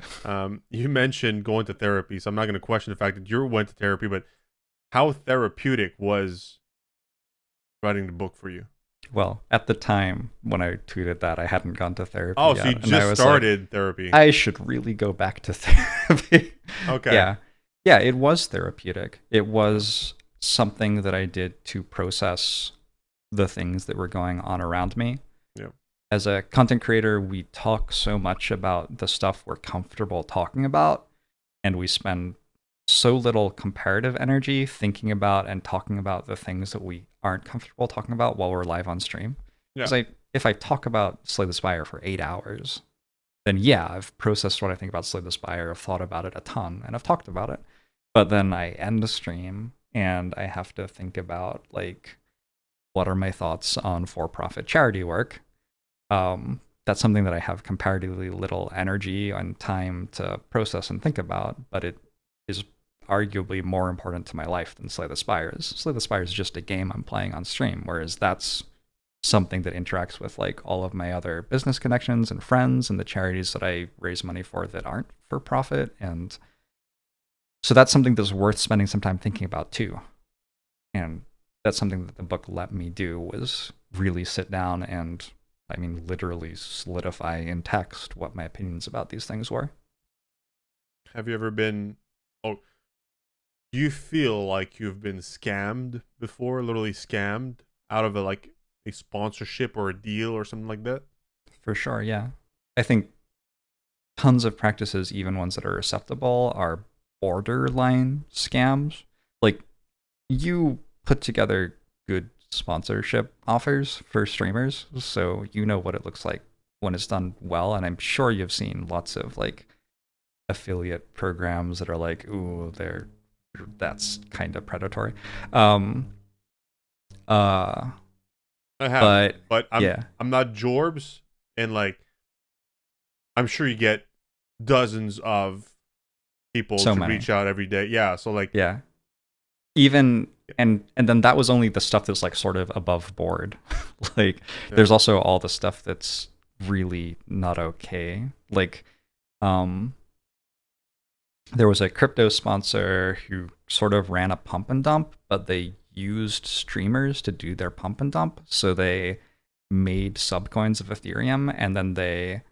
You mentioned going to therapy, so I'm not going to question the fact that you went to therapy, but how therapeutic was writing the book for you? Well, at the time when I tweeted that, I hadn't gone to therapy Oh, yet, so you and just I was started like, therapy. I should really go back to therapy. Okay. Yeah, it was therapeutic. It was something that I did to process the things that were going on around me. Yeah. As a content creator, we talk so much about the stuff we're comfortable talking about, and we spend so little comparative energy thinking about and talking about the things that we aren't comfortable talking about while we're live on stream. Because if I talk about Slay the Spire for 8 hours, then yeah, I've processed what I think about Slay the Spire, I've thought about it a ton, and I've talked about it. But then I end the stream, and I have to think about, like, what are my thoughts on for-profit charity work? That's something that I have comparatively little energy and time to process and think about, but it is arguably more important to my life than Slay the Spire is. Slay the Spire is just a game I'm playing on stream, whereas that's something that interacts with like all of my other business connections and friends and the charities that I raise money for that aren't for profit. And so that's something that's worth spending some time thinking about too. And that's something that the book let me do, was really sit down and, I mean, literally solidify in text what my opinions about these things were. Have you ever been, do you feel like you've been scammed before, literally scammed out of a sponsorship or a deal or something like that? For sure, yeah. I think tons of practices, even ones that are acceptable, are borderline scams. Like, you put together good sponsorship offers for streamers, so you know what it looks like when it's done well, and I'm sure you've seen lots of like affiliate programs that are like, ooh, that's kind of predatory. I have, but I'm yeah. I'm not Jorbs, and like I'm sure you get dozens of people So to many. reach out every day. Yeah, so like Yeah. Even and then that was only the stuff that's like sort of above board. Like yeah. there's also all the stuff that's really not okay. Like um there was a crypto sponsor who sort of ran a pump and dump, but they used streamers to do their pump and dump. So they made subcoins of Ethereum and then they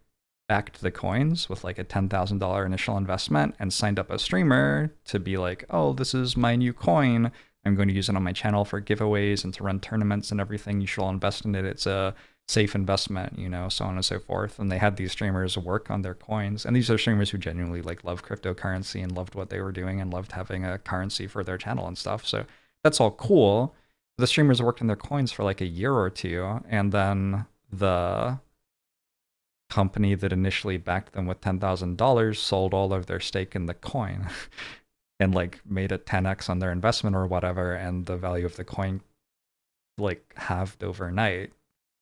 backed the coins with like a $10,000 initial investment and signed up a streamer to be like, oh, this is my new coin. I'm going to use it on my channel for giveaways and to run tournaments and everything. You should all invest in it. It's a safe investment, you know, so on and so forth. And they had these streamers work on their coins. And these are streamers who genuinely like love cryptocurrency and loved what they were doing and loved having a currency for their channel and stuff. So that's all cool. The streamers worked on their coins for like a year or two. And then the company that initially backed them with $10,000 sold all of their stake in the coin and like made a 10x on their investment or whatever, and the value of the coin like halved overnight.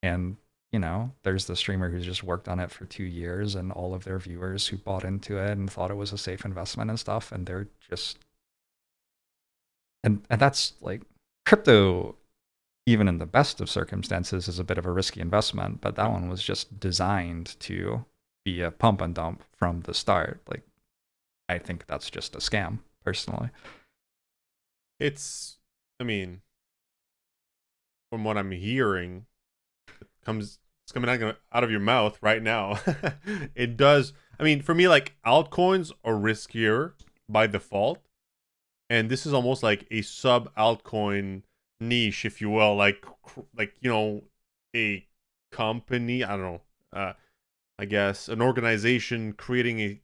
And you know, there's the streamer who's just worked on it for 2 years and all of their viewers who bought into it and thought it was a safe investment and stuff, and they're just and that's like crypto, even in the best of circumstances, is a bit of a risky investment, but that one was just designed to be a pump and dump from the start. Like, I think that's just a scam, personally. It's, I mean, from what I'm hearing, it's coming out of your mouth right now. It does. I mean, for me, like altcoins are riskier by default, and this is almost like a sub altcoin niche, if you will, like you know, a company, I don't know, I guess an organization creating a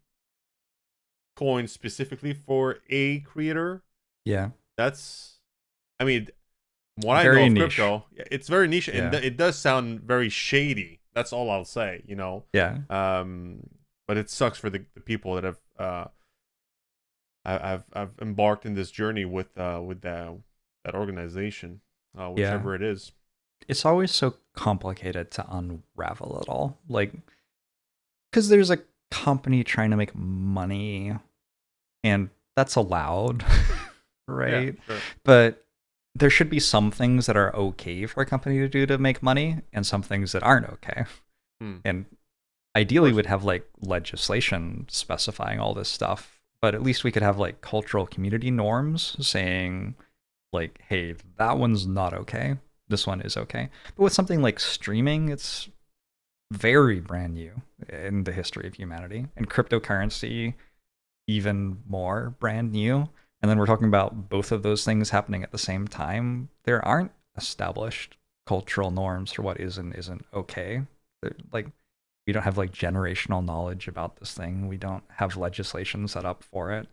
coin specifically for a creator. Yeah. That's, I mean, what I know Very of niche. crypto, it's very niche, and Yeah. it does sound very shady. That's all I'll say, you know. Yeah. But it sucks for the people that have I've embarked in this journey with that organization, whichever it is. It's always so complicated to unravel it all. Like, because there's a company trying to make money, and that's allowed, right? Yeah, sure. But there should be some things that are okay for a company to do to make money, and some things that aren't okay. And ideally, we'd have like legislation specifying all this stuff, but at least we could have like cultural community norms saying, like, hey, that one's not okay. This one is okay. But with something like streaming, it's very brand new in the history of humanity, and cryptocurrency even more brand new. And then we're talking about both of those things happening at the same time. There aren't established cultural norms for what is and isn't okay. Like, we don't have like generational knowledge about this thing. We don't have legislation set up for it.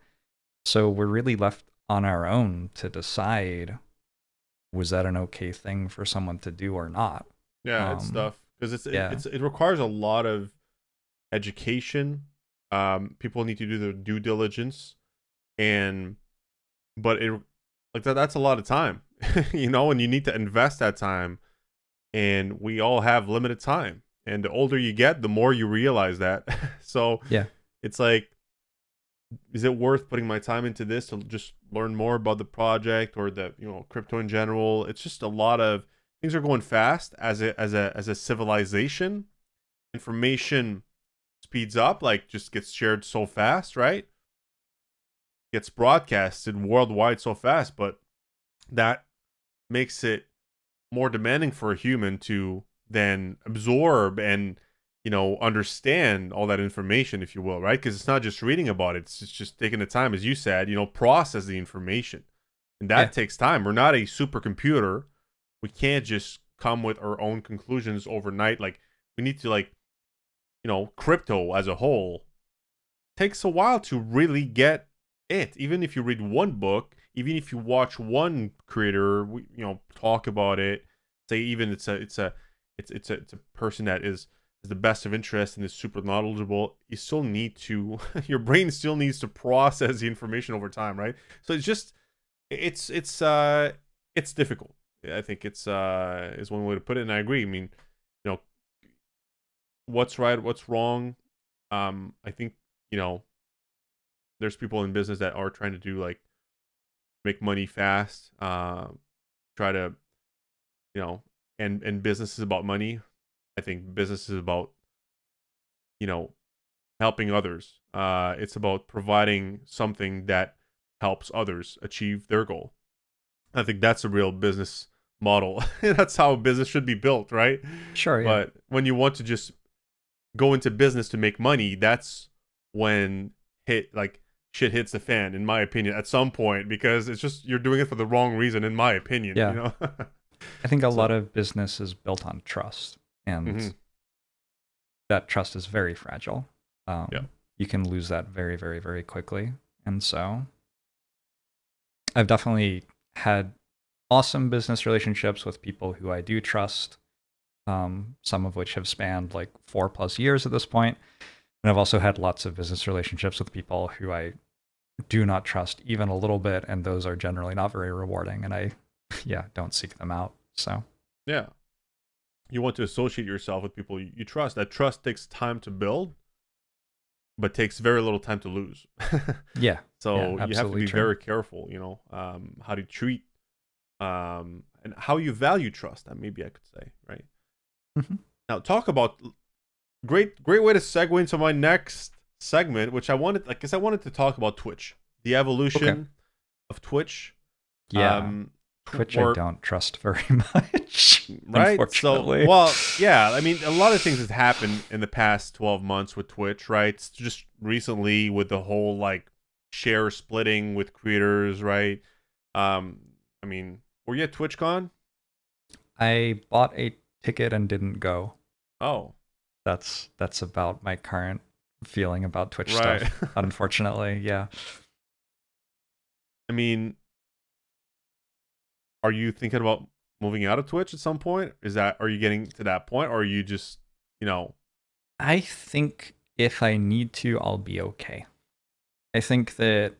So we're really left on our own to decide, was that an okay thing for someone to do or not? Yeah, it's tough because it requires a lot of education. People need to do their due diligence, but it like that's a lot of time, you know, and you need to invest that time, and we all have limited time. And the older you get, the more you realize that. So yeah, it's like, is it worth putting my time into this to just learn more about the project or the, you know, crypto in general? It's just a lot of things are going fast as a civilization. Information speeds up, like just gets shared so fast, right? Gets broadcasted worldwide so fast, but that makes it more demanding for a human to then absorb and, you know, understand all that information, if you will, right? Because it's not just reading about it, it's just taking the time, as you said, you know, process the information, and that takes time. We're not a supercomputer. We can't just come with our own conclusions overnight. Like, we need to, like, you know, crypto as a whole takes a while to really get it. Even if you read one book, even if you watch one creator, you know, talk about it, say even it's a person that is the best of interest and is super knowledgeable, you still need to your brain still needs to process the information over time, right? So it's just it's difficult. I think it's is one way to put it, and I agree. I mean, you know, what's right, what's wrong. I think, you know, there's people in business that are trying to do like make money fast, try to, you know, and business is about money. I think business is about, you know, helping others. It's about providing something that helps others achieve their goal. I think that's a real business model. That's how business should be built, right? Sure, yeah. But when you want to just go into business to make money, that's when shit hits the fan, in my opinion, at some point, because it's just you're doing it for the wrong reason, in my opinion. Yeah. You know? I think a lot of business is built on trust, and that trust is very fragile. You can lose that very, very, very quickly. And so I've definitely had awesome business relationships with people who I do trust, some of which have spanned like 4+ years at this point. And I've also had lots of business relationships with people who I do not trust even a little bit, and those are generally not very rewarding, and I don't seek them out. So yeah, you want to associate yourself with people you trust. That trust takes time to build, but takes very little time to lose. Yeah. So you have to be true. very careful, you know, how to treat, and how you value trust. Maybe I could say, right? Now talk about great way to segue into my next segment, which I wanted to talk about Twitch, the evolution of Twitch. Yeah. Twitch I don't trust very much, right? Unfortunately. So, well, yeah, I mean, a lot of things have happened in the past 12 months with Twitch, right? It's just recently with the whole like share splitting with creators, right? I mean, were you at TwitchCon? I bought a ticket and didn't go. Oh, that's about my current feeling about Twitch right. stuff. Unfortunately, yeah. I mean, are you thinking about moving out of Twitch at some point? Are you getting to that point, or are you just, you know? I think if I need to, I'll be okay. I think that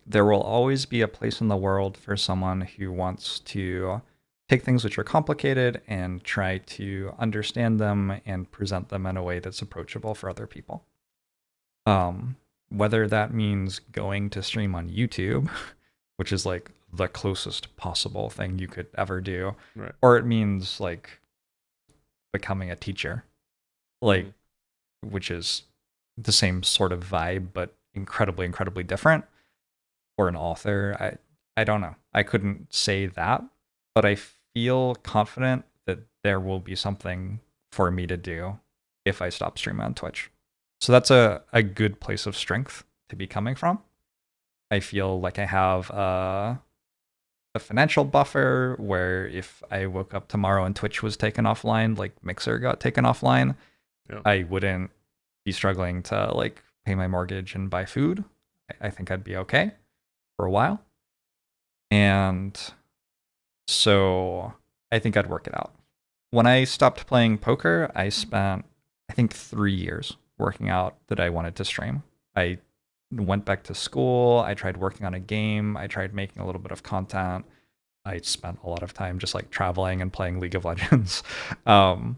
there will always be a place in the world for someone who wants to take things which are complicated and try to understand them and present them in a way that's approachable for other people. Whether that means going to stream on YouTube, which is like the closest possible thing you could ever do, right, or it means like becoming a teacher, like which is the same sort of vibe but incredibly, incredibly different, or an author. I don't know. I couldn't say that, but I feel confident that there will be something for me to do if I stop streaming on Twitch. So that's a good place of strength to be coming from. I feel like I have a financial buffer where if I woke up tomorrow and Twitch was taken offline, like Mixer got taken offline, I wouldn't be struggling to like pay my mortgage and buy food. I think I'd be okay for a while. And so I think I'd work it out. When I stopped playing poker, I spent, I think, 3 years working out that I wanted to stream. I went back to school. I tried working on a game. I tried making a little bit of content. I spent a lot of time just like traveling and playing League of Legends. And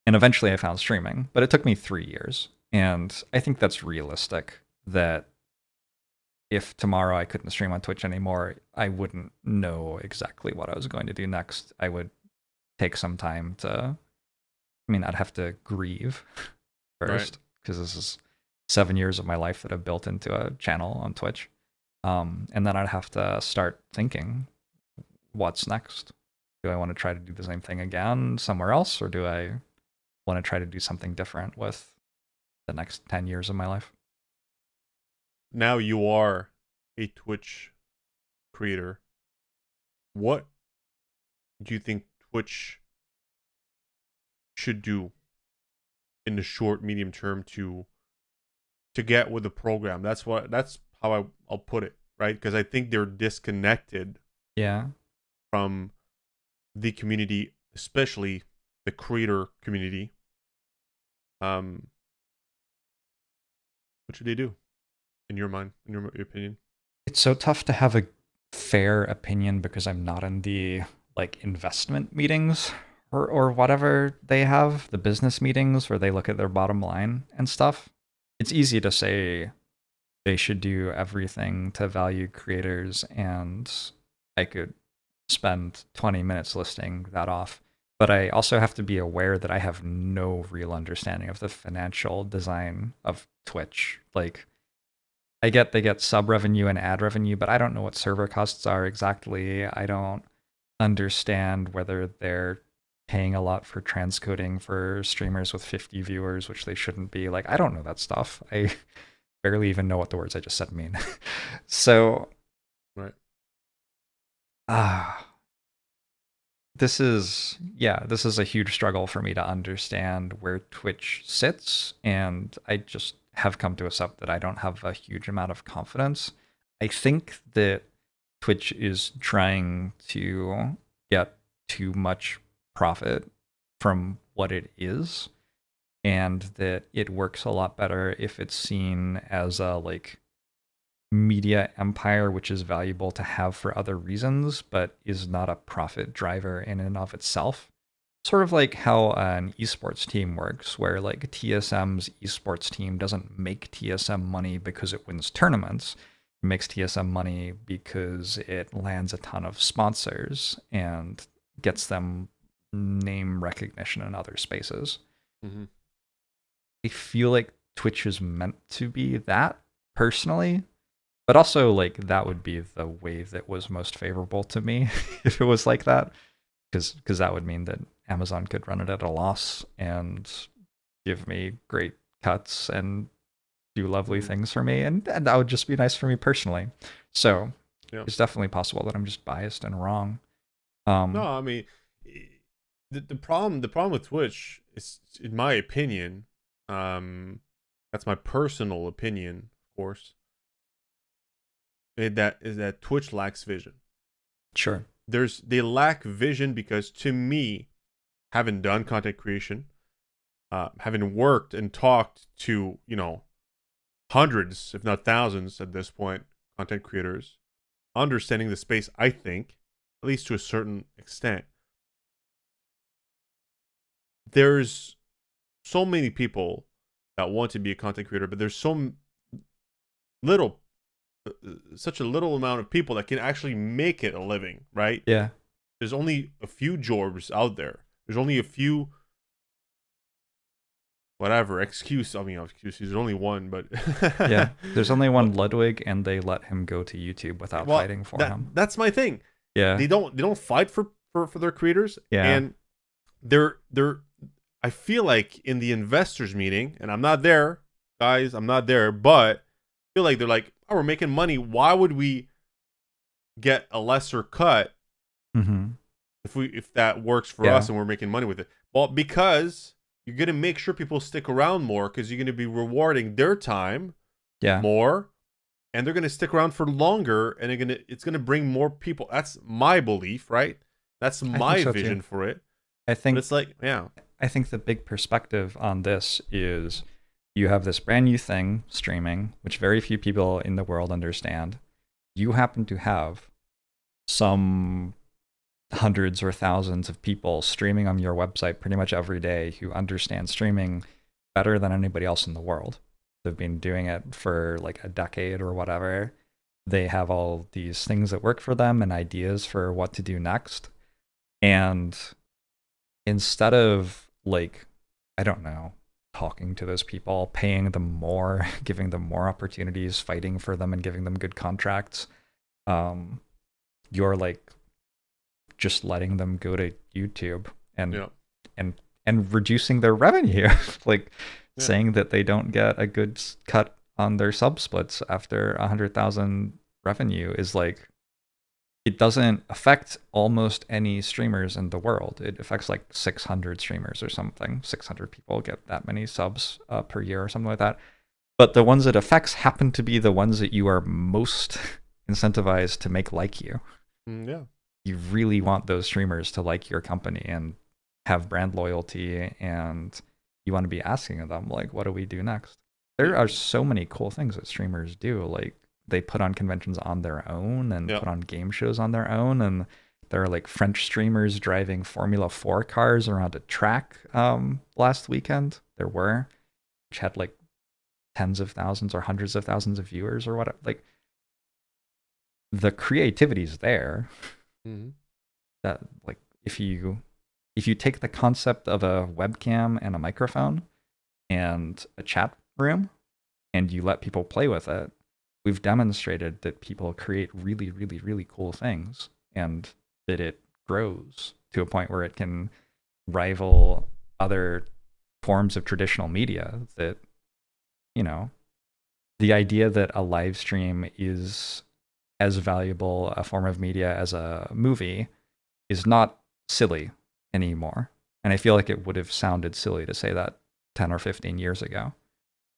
eventually I found streaming, but it took me 3 years. And I think that's realistic, that if tomorrow I couldn't stream on Twitch anymore, I wouldn't know exactly what I was going to do next. I would take some time to, I'd have to grieve first, because this is 7 years of my life that I've built into a channel on Twitch. And then I'd have to start thinking, what's next? Do I want to try to do the same thing again somewhere else, or do I want to try to do something different with the next 10 years of my life? Now you are a Twitch creator. What do you think Twitch should do in the short, medium term to get with the program? That's how I'll put it, right? Because I think they're disconnected from the community, especially the creator community. What should they do, in your mind, in your opinion? It's so tough to have a fair opinion because I'm not in the like investment meetings or whatever they have, the business meetings where they look at their bottom line and stuff. It's easy to say they should do everything to value creators, and I could spend 20 minutes listing that off. But I also have to be aware that I have no real understanding of the financial design of Twitch. Like, I get they get sub revenue and ad revenue, but I don't know what server costs are exactly. I don't understand whether they're paying a lot for transcoding for streamers with 50 viewers, which they shouldn't be. Like, I don't know that stuff. I barely even know what the words I just said mean. So, Right. this is a huge struggle for me to understand where Twitch sits, and I just have come to accept that I don't have a huge amount of confidence. I think that Twitch is trying to get too much profit from what it is, and that it works a lot better if it's seen as a like media empire, which is valuable to have for other reasons, but is not a profit driver in and of itself. Sort of like how an esports team works, where like TSM's esports team doesn't make TSM money because it wins tournaments. It makes TSM money because it lands a ton of sponsors and gets them name recognition in other spaces. Mm-hmm. I feel like Twitch is meant to be that, personally. But also, like, that would be the way that was most favorable to me if it was like that. Because that would mean that Amazon could run it at a loss and give me great cuts and do lovely things for me. And that would just be nice for me personally. So Yeah. it's definitely possible that I'm just biased and wrong. No, I mean, the problem with Twitch is, in my opinion, that's my personal opinion, of course, that Twitch lacks vision. Sure. They lack vision because, to me, having done content creation, having worked and talked to, hundreds, if not thousands at this point, content creators, understanding the space, I think, at least to a certain extent, there's so many people that want to be a content creator, but there's such a little amount of people that can actually make it a living, right? Yeah. There's only a few Jorbs out there. There's only a few, excuses. There's only one, but Yeah. There's only one Ludwig, and they let him go to YouTube without fighting for him. That's my thing. Yeah. They don't fight for their creators. Yeah. And they're I feel like in the investors meeting, and I'm not there, guys, but I feel like they're like, oh, we're making money. Why would we get a lesser cut if that works for us and we're making money with it? Well, because you're gonna make sure people stick around more, because you're gonna be rewarding their time more, and they're gonna stick around for longer, and it's gonna bring more people. That's my belief, right? That's my vision for it. I think it's like, I think the big perspective on this is you have this brand new thing, streaming, which very few people in the world understand. You happen to have some hundreds or thousands of people streaming on your website pretty much every day who understand streaming better than anybody else in the world. They've been doing it for like a decade or whatever. They have all these things that work for them and ideas for what to do next. And instead of, like, I don't know, talking to those people, paying them more, giving them more opportunities, fighting for them and giving them good contracts, you're like just letting them go to YouTube and reducing their revenue, like saying that they don't get a good cut on their sub splits after 100,000 revenue is like, it doesn't affect almost any streamers in the world. It affects like 600 streamers or something. 600 people get that many subs per year or something like that. But the ones it affects happen to be the ones that you are most incentivized to make like you. Yeah. You really want those streamers to like your company and have brand loyalty, and you want to be asking them, like, what do we do next? There are so many cool things that streamers do. Like, they put on conventions on their own and put on game shows on their own. And there are like French streamers driving Formula 4 cars around a track last weekend. There were, which had like tens of thousands or hundreds of thousands of viewers or whatever. Like, the creativity's there. Mm-hmm. That, like, if you take the concept of a webcam and a microphone and a chat room and you let people play with it, we've demonstrated that people create really, really, really cool things, and that it grows to a point where it can rival other forms of traditional media. That, you know, the idea that a live stream is as valuable a form of media as a movie is not silly anymore. And I feel like it would have sounded silly to say that 10 or 15 years ago.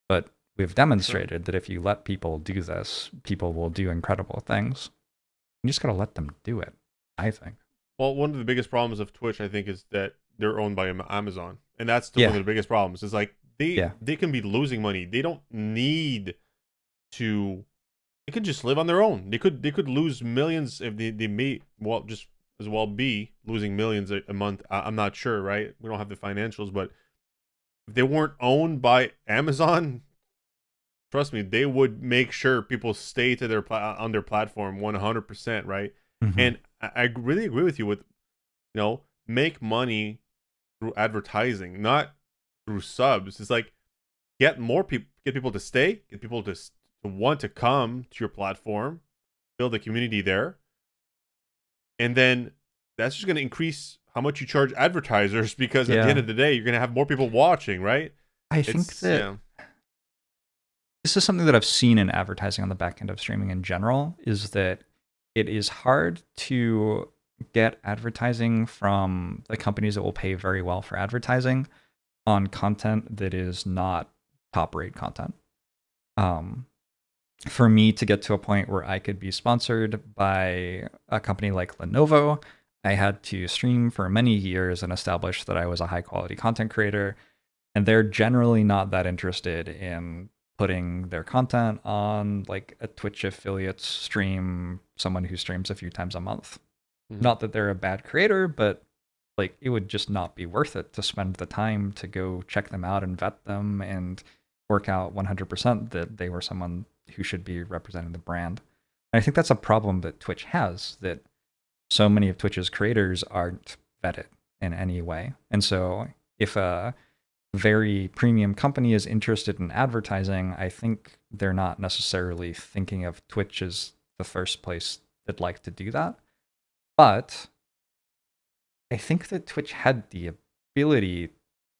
But we've demonstrated that if you let people do this, people will do incredible things. You just got to let them do it, I think. Well, one of the biggest problems of Twitch, I think, is that they're owned by Amazon. And that's one of the biggest problems. It's like they can be losing money. They don't need to. They could just live on their own. They could lose millions if they may, well, just as well be losing millions a month. I'm not sure, right? We don't have the financials, but if they weren't owned by Amazon, trust me, they would make sure people stay to their on their platform 100%, right? Mm-hmm. And I really agree with you with, make money through advertising, not through subs. It's like, get people to stay, get people to want to come to your platform, build a community there. And then that's just going to increase how much you charge advertisers, because at the end of the day, you're going to have more people watching, right? I think that this is something that I've seen in advertising on the back end of streaming in general, is that it is hard to get advertising from the companies that will pay very well for advertising on content that is not top-rate content. For me to get to a point where I could be sponsored by a company like Lenovo, I had to stream for many years and establish that I was a high-quality content creator, and they're generally not that interested in putting their content on like a Twitch affiliate stream, someone who streams a few times a month. Mm-hmm. Not that they're a bad creator, but like it would just not be worth it to spend the time to go check them out and vet them and work out 100% that they were someone who should be representing the brand. And I think that's a problem that Twitch has, that so many of Twitch's creators aren't vetted in any way. And so if a very premium company is interested in advertising, I think they're not necessarily thinking of Twitch as the first place they'd like to do that. But I think that Twitch had the ability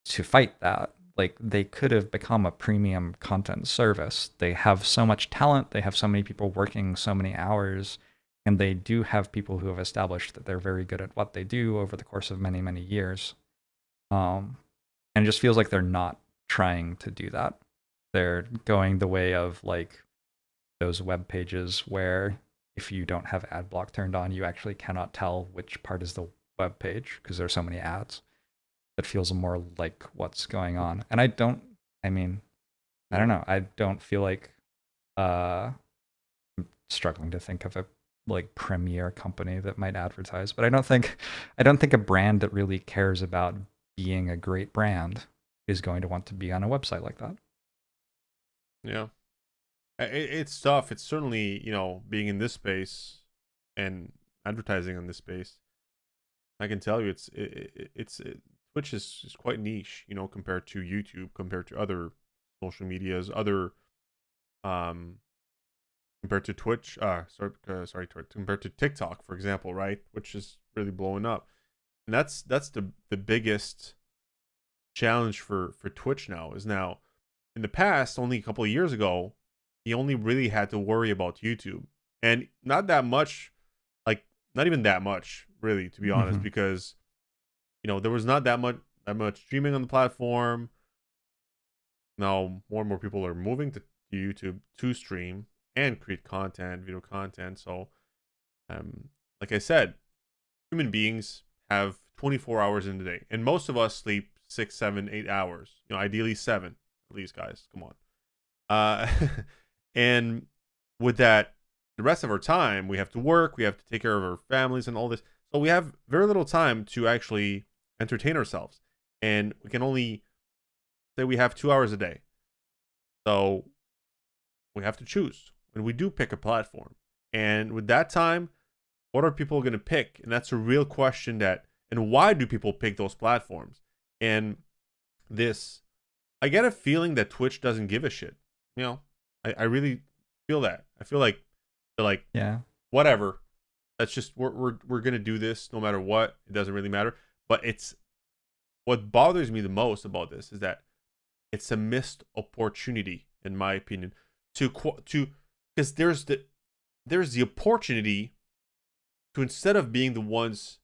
to fight that. Like, they could have become a premium content service. They have so much talent, they have so many people working so many hours, and they do have people who have established that they're very good at what they do over the course of many, many years. And it just feels like they're not trying to do that. They're going the way of like those web pages where if you don't have ad block turned on, you actually cannot tell which part is the web page because there's so many ads. That feels more like what's going on. And I don't know. I don't feel like I'm struggling to think of a like premier company that might advertise, but I don't think a brand that really cares about being a great brand is going to want to be on a website like that. Yeah. It's tough. It's certainly, being in this space and advertising in this space, I can tell you Twitch is quite niche, compared to YouTube, compared to other social medias, compared to Twitch, compared to TikTok, for example, right? Which is really blowing up. And that's the biggest challenge for Twitch now. Is now, in the past, only a couple of years ago, he only really had to worry about YouTube. And not that much, not even that much, really, to be honest, because there was not that much streaming on the platform. Now more and more people are moving to YouTube to stream and create video content. So, like I said, human beings have 24 hours in the day, and most of us sleep 6, 7, 8 hours. Ideally 7, at least, guys. Come on. And with that, the rest of our time, we have to work, we have to take care of our families and all this. So we have very little time to actually entertain ourselves, and we can only say we have 2 hours a day. So we have to choose when we do pick a platform. And with that time, what are people going to pick? And that's a real question and why do people pick those platforms? And I get a feeling that Twitch doesn't give a shit. I really feel that. I feel like they're like, Yeah. whatever. That's just, we're going to do this no matter what. It doesn't really matter. But what bothers me the most about this is that it's a missed opportunity, in my opinion, because there's the opportunity to, instead of being the ones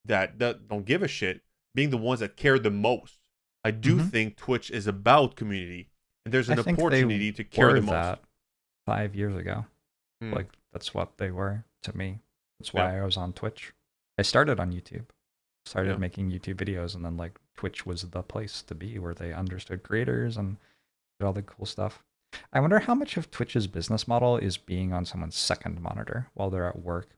that don't give a shit, being the ones that care the most. I do think Twitch is about community, and there's an opportunity to care the most. That 5 years ago, like that's what they were to me. That's why I was on Twitch. I started on YouTube, making YouTube videos, and then like Twitch was the place to be where they understood creators and did all the cool stuff. I wonder how much of Twitch's business model is being on someone's second monitor while they're at work,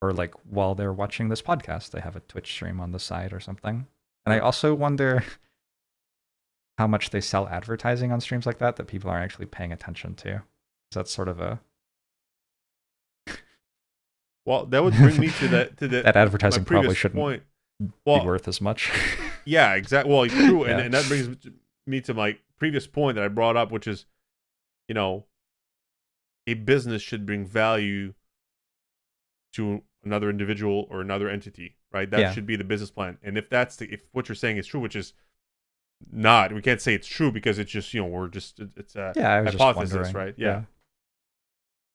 or like while they're watching this podcast, they have a Twitch stream on the side or something. And I also wonder how much they sell advertising on streams like that people aren't actually paying attention to. So that's sort of a... Well, that would bring me to that advertising probably shouldn't be worth as much. Yeah, exactly. Well, true. Yeah. And that brings me to my previous point that I brought up, which is, a business should bring value to another individual or another entity, right? That should be the business plan. And if what you're saying is true, which is not, we can't say it's true because it's just, it's a hypothesis, right? Yeah.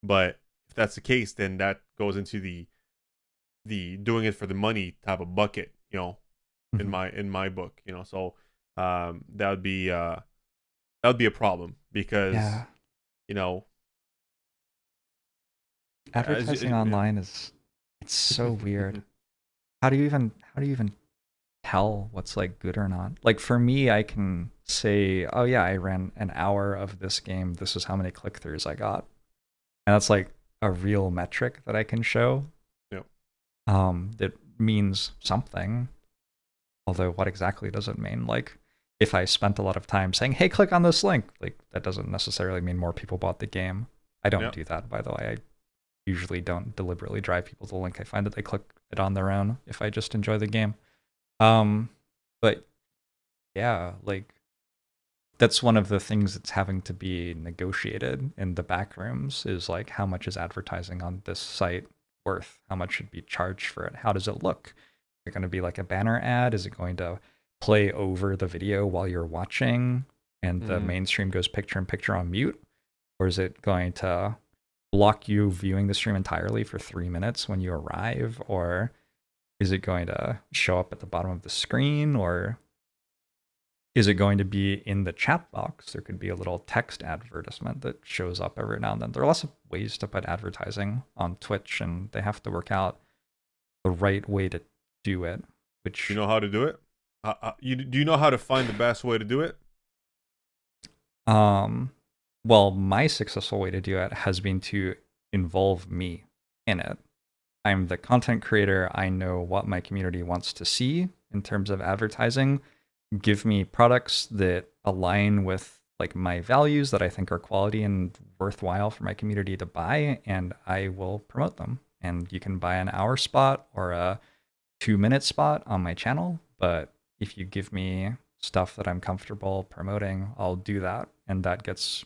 But if that's the case, then that goes into the doing it for the money type of bucket, in my book, so that would be a problem because advertising online it's so weird. How do you even tell what's like good or not? Like for me, I can say, oh yeah, I ran an hour of this game, this is how many click-throughs I got, and that's like a real metric that I can show. That means something, although what exactly does it mean? Like if I spent a lot of time saying, hey, click on this link, like that doesn't necessarily mean more people bought the game. I don't do that, by the way. I usually don't deliberately drive people to the link. I find that they click it on their own if I just enjoy the game. But yeah, like that's one of the things that's having to be negotiated in the back rooms is like, how much is advertising on this site worth? How much should be charged for it? How does it look? Is it going to be like a banner ad? Is it going to play over the video while you're watching and the mainstream goes picture in picture on mute? Or is it going to block you viewing the stream entirely for 3 minutes when you arrive? Or is it going to show up at the bottom of the screen? Or is it going to be in the chat box? There could be a little text advertisement that shows up every now and then. There are lots of ways to put advertising on Twitch, and they have to work out the right way to do it. Which you know how to do it? Do you know how to find the best way to do it? Well, my successful way to do it has been to involve me in it. I'm the content creator. I know what my community wants to see in terms of advertising. Give me products that align with like my values that I think are quality and worthwhile for my community to buy, and I will promote them. And you can buy an hour spot or a 2-minute spot on my channel, but if you give me stuff that I'm comfortable promoting, I'll do that, and that gets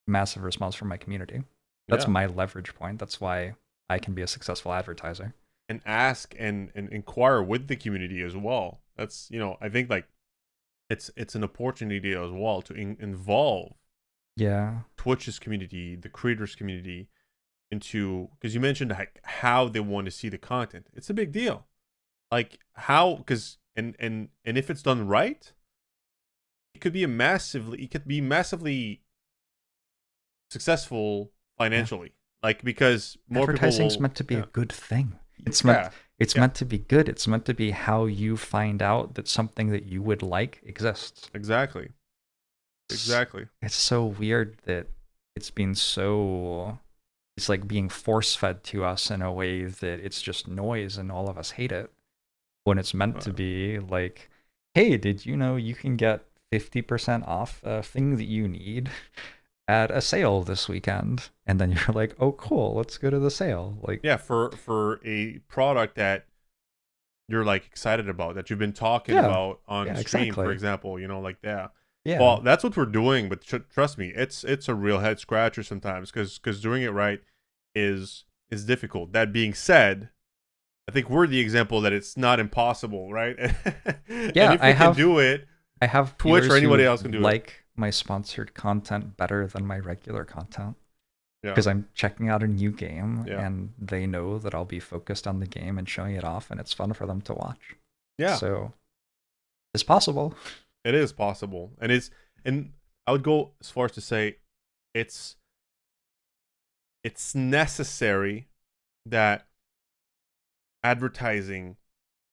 massive response from my community. That's my leverage point. That's why I can be a successful advertiser. And ask and inquire with the community as well. That's, I think like it's an opportunity as well to involve Twitch's community, the creators community, into, because you mentioned like how they want to see the content. It's a big deal. Like how, because and if it's done right, it could be massively successful financially. Like because more advertising's meant to be a good thing. It's meant to be good. It's meant to be how you find out that something that you would like exists. Exactly. It's so weird that it's like being force-fed to us in a way that it's just noise and all of us hate it. When it's meant to be like, hey, did you know you can get 50% off a thing that you need at a sale this weekend, and then you're like, oh cool, let's go to the sale. Like, Yeah, for a product that you're like excited about, that you've been talking Yeah. about on Yeah, stream, exactly. for example, you know, like that. yeah, Well, that's what we're doing, but trust me, it's a real head scratcher sometimes, because doing it right is difficult. That being said, I think we're the example that it's not impossible, right? And Yeah, if we can do it, I have Twitch or viewers anybody who else can do it. like my sponsored content better than my regular content Yeah. because I'm checking out a new game Yeah. and they know that I'll be focused on the game and showing it off, and it's fun for them to watch. Yeah. So it's possible. It is possible, and I would go as far as to say it's necessary that advertising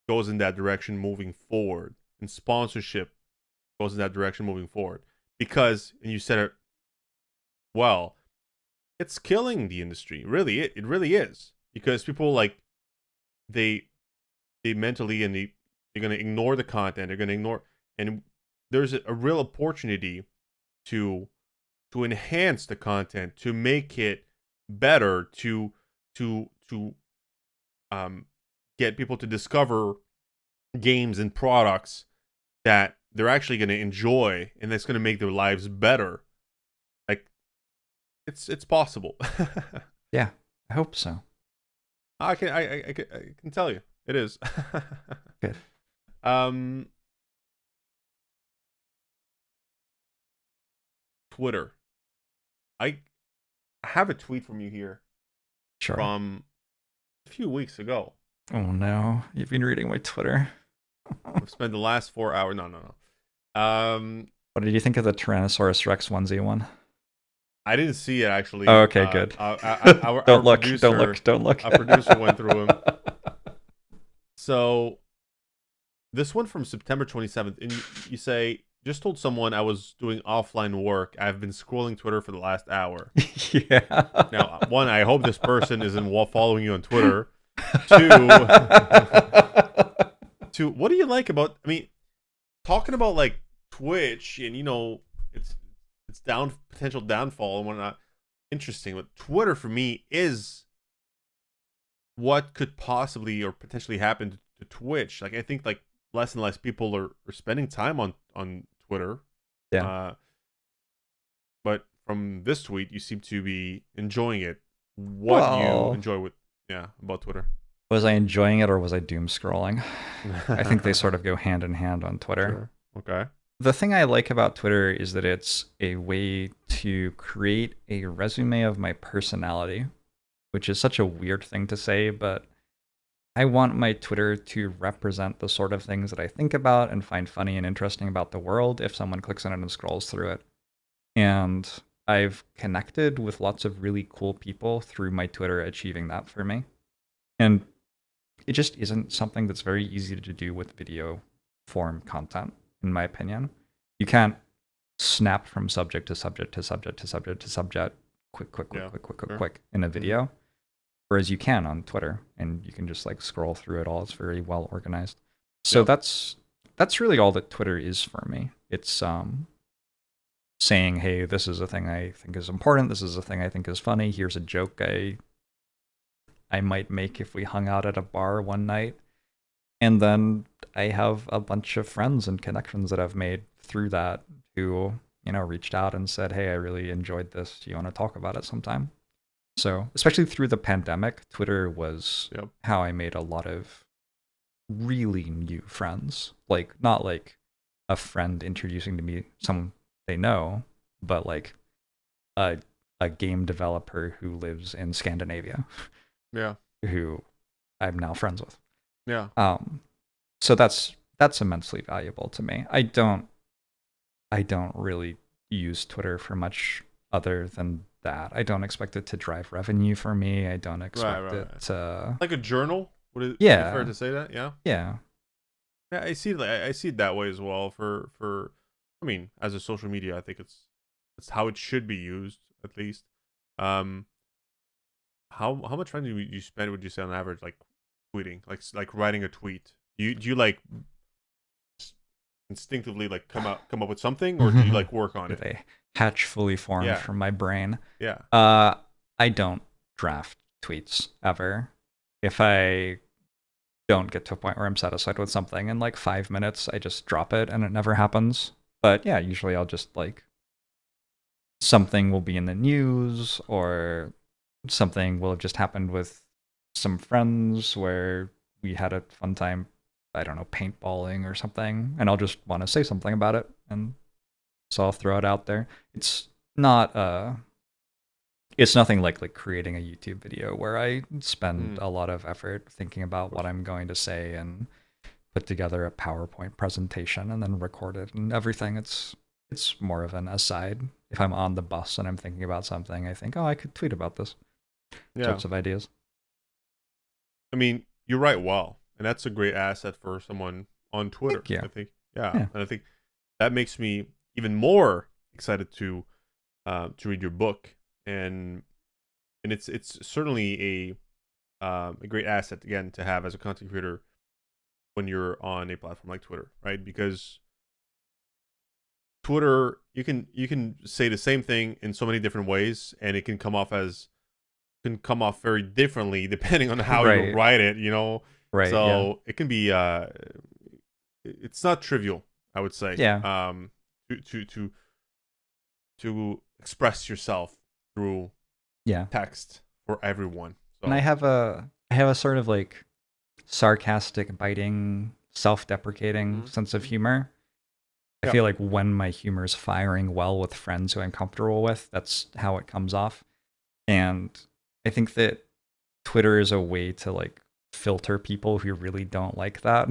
goes in that direction moving forward, and sponsorship goes in that direction moving forward, because, and you said it well, it's killing the industry. Really, it really is, because people like they mentally, and they're going to ignore the content. They're going to ignore, and there's a real opportunity to enhance the content, to make it better, to get people to discover games and products that they're actually going to enjoy, and that's going to make their lives better. Like, it's possible. Yeah, I hope so. I can tell you it is. Good. Twitter. I have a tweet from you here Sure. from a few weeks ago. Oh no, you've been reading my Twitter. I've spent the last 4 hours. No. What did you think of the Tyrannosaurus Rex onesie one? I didn't see it actually. Oh, okay, good. Don't look. Don't look. Our producer went through them. So, this one from September 27th, and you say, just told someone I was doing offline work. I've been scrolling Twitter for the last hour. Yeah. Now, one, I hope this person isn't following you on Twitter. Two, what do you like about, I mean, talking about like Twitch and, you know, it's potential downfall and whatnot. Interesting. But Twitter for me is what could possibly or potentially happen to Twitch. Like, I think like less and less people are spending time on Twitter. Yeah. But from this tweet, you seem to be enjoying it. What you enjoy about Twitter? Was I enjoying it or was I doom scrolling? I think they sort of go hand in hand on Twitter. Sure. Okay. The thing I like about Twitter is that it's a way to create a resume of my personality, which is such a weird thing to say, but I want my Twitter to represent the sort of things that I think about and find funny and interesting about the world if someone clicks on it and scrolls through it. And I've connected with lots of really cool people through my Twitter achieving that for me. And it just isn't something that's very easy to do with video form content, in my opinion. You can't snap from subject to subject to subject to subject to subject quick in a video. Whereas you can on Twitter, and you can just like scroll through it all. It's very well organized. So that's really all that Twitter is for me. It's saying, hey, this is a thing I think is important. This is a thing I think is funny. Here's a joke I might make if we hung out at a bar one night. And then I have a bunch of friends and connections that I've made through that who, you know, reached out and said, hey, I really enjoyed this. Do you want to talk about it sometime? So, especially through the pandemic, Twitter was how I made a lot of really new friends. Like, not like a friend introducing to me someone they know, but like a game developer who lives in Scandinavia. Yeah. Who I'm now friends with. Yeah. So that's immensely valuable to me. I don't really use Twitter for much other than that. I don't expect it to drive revenue for me. I don't expect it to like a journal. Would it be fair to say that? Yeah. Yeah. Yeah, I see it that way as well. For I mean, as a social media, I think it's how it should be used, at least. How much time do you spend, would you say, on average, like tweeting, like writing a tweet? Do you like instinctively like come up with something, or do you like work on it? They hatch fully formed from my brain. Yeah. I don't draft tweets ever. If I don't get to a point where I'm satisfied with something in like 5 minutes, I just drop it and it never happens. But yeah, usually I'll just like, something will be in the news or something will have just happened with some friends where we had a fun time, I don't know, paintballing or something, and I'll just want to say something about it, and so I'll throw it out there. It's not it's nothing like creating a YouTube video where I spend a lot of effort thinking about what I'm going to say and put together a PowerPoint presentation and then record it and everything. It's more of an aside. If I'm on the bus and I'm thinking about something, I think, oh, I could tweet about this. Sorts of ideas. I mean, you write well, and that's a great asset for someone on Twitter. Thank you. I think, and I think that makes me even more excited to read your book, and it's certainly a great asset again to have as a content creator when you're on a platform like Twitter, right? Because Twitter, you can say the same thing in so many different ways, and it can come off very differently depending on how you write it, you know. Right. So it can be it's not trivial, I would say. Yeah. To express yourself through text for everyone. So. And I have a sort of like sarcastic, biting, self-deprecating sense of humor. I feel like when my humor is firing well with friends who I'm comfortable with, that's how it comes off. And I think that Twitter is a way to like filter people who really don't like that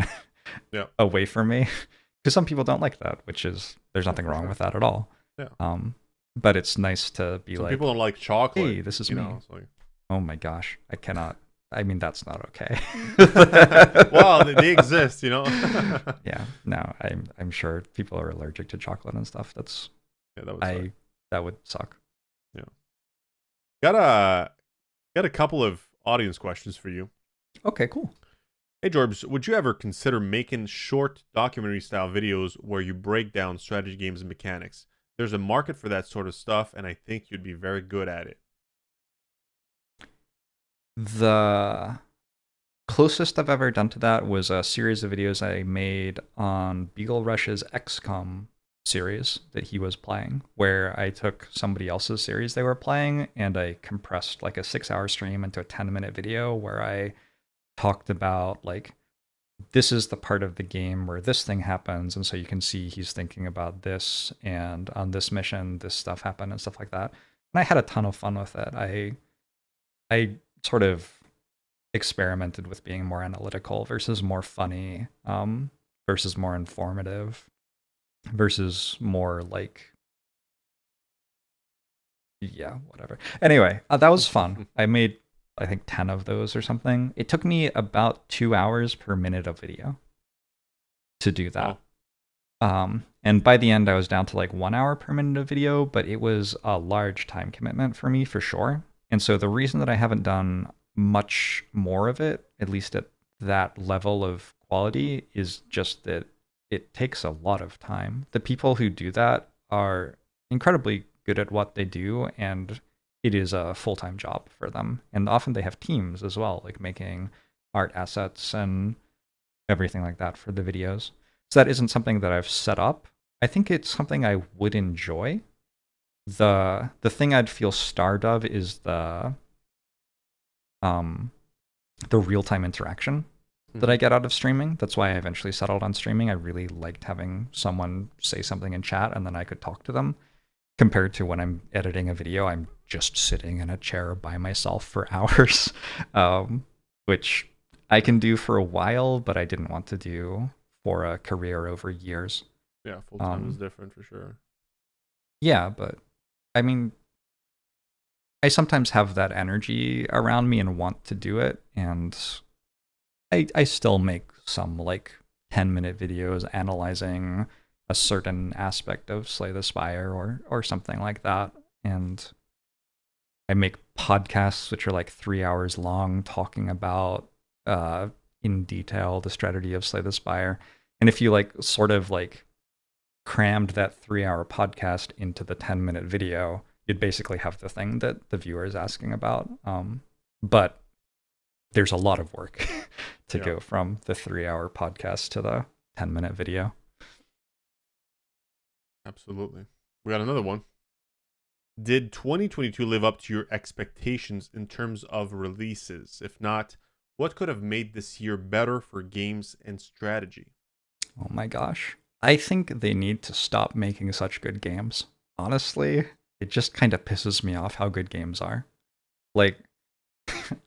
away from me. Because some people don't like that, which is, there's nothing wrong with that at all. Yeah. But it's nice to be some like, people don't like chocolate. Hey, this is me. Like... Oh my gosh, I cannot. I mean, that's not okay. Well, they exist, you know. Yeah, no, I'm sure people are allergic to chocolate and stuff. That's that would suck. Yeah. Got a couple of audience questions for you. Okay, cool. Hey Jorbs, would you ever consider making short documentary style videos where you break down strategy games and mechanics? There's a market for that sort of stuff, and I think you'd be very good at it. The closest I've ever done to that was a series of videos I made on Beagle Rush's XCOM series that he was playing, where I took somebody else's series they were playing and I compressed like a 6-hour stream into a 10-minute video where I talked about like, this is the part of the game where this thing happens, and so you can see he's thinking about this, and on this mission this stuff happened and stuff like that. And I had a ton of fun with it. I sort of experimented with being more analytical versus more funny, versus more informative, versus more like, whatever. Anyway, that was fun. I made, I think, 10 of those or something. It took me about 2 hours per minute of video to do that. And by the end, I was down to like 1 hour per minute of video, but it was a large time commitment for me for sure. And so the reason that I haven't done much more of it, at least at that level of quality, is just that it takes a lot of time. The people who do that are incredibly good at what they do, and it is a full-time job for them. And often they have teams as well, like making art assets and everything like that for the videos. So that isn't something that I've set up. I think it's something I would enjoy. The thing I'd feel starved of is the real-time interaction that I get out of streaming. That's why I eventually settled on streaming. I really liked having someone say something in chat and then I could talk to them, compared to when I'm editing a video, I'm just sitting in a chair by myself for hours, which I can do for a while, but I didn't want to do for a career over years. Yeah, full-time is different for sure. Yeah, but I mean, I sometimes have that energy around me and want to do it, and I still make some like 10-minute videos analyzing a certain aspect of Slay the Spire or something like that, and I make podcasts which are like 3 hours long talking about in detail the strategy of Slay the Spire. And if you like sort of like crammed that 3-hour podcast into the 10-minute video, you'd basically have the thing that the viewer is asking about. But there's a lot of work to go from the 3-hour podcast to the 10-minute video. Absolutely. We got another one. Did 2022 live up to your expectations in terms of releases? If not, what could have made this year better for games and strategy? Oh my gosh. I think they need to stop making such good games. Honestly, it just kind of pisses me off how good games are. Like,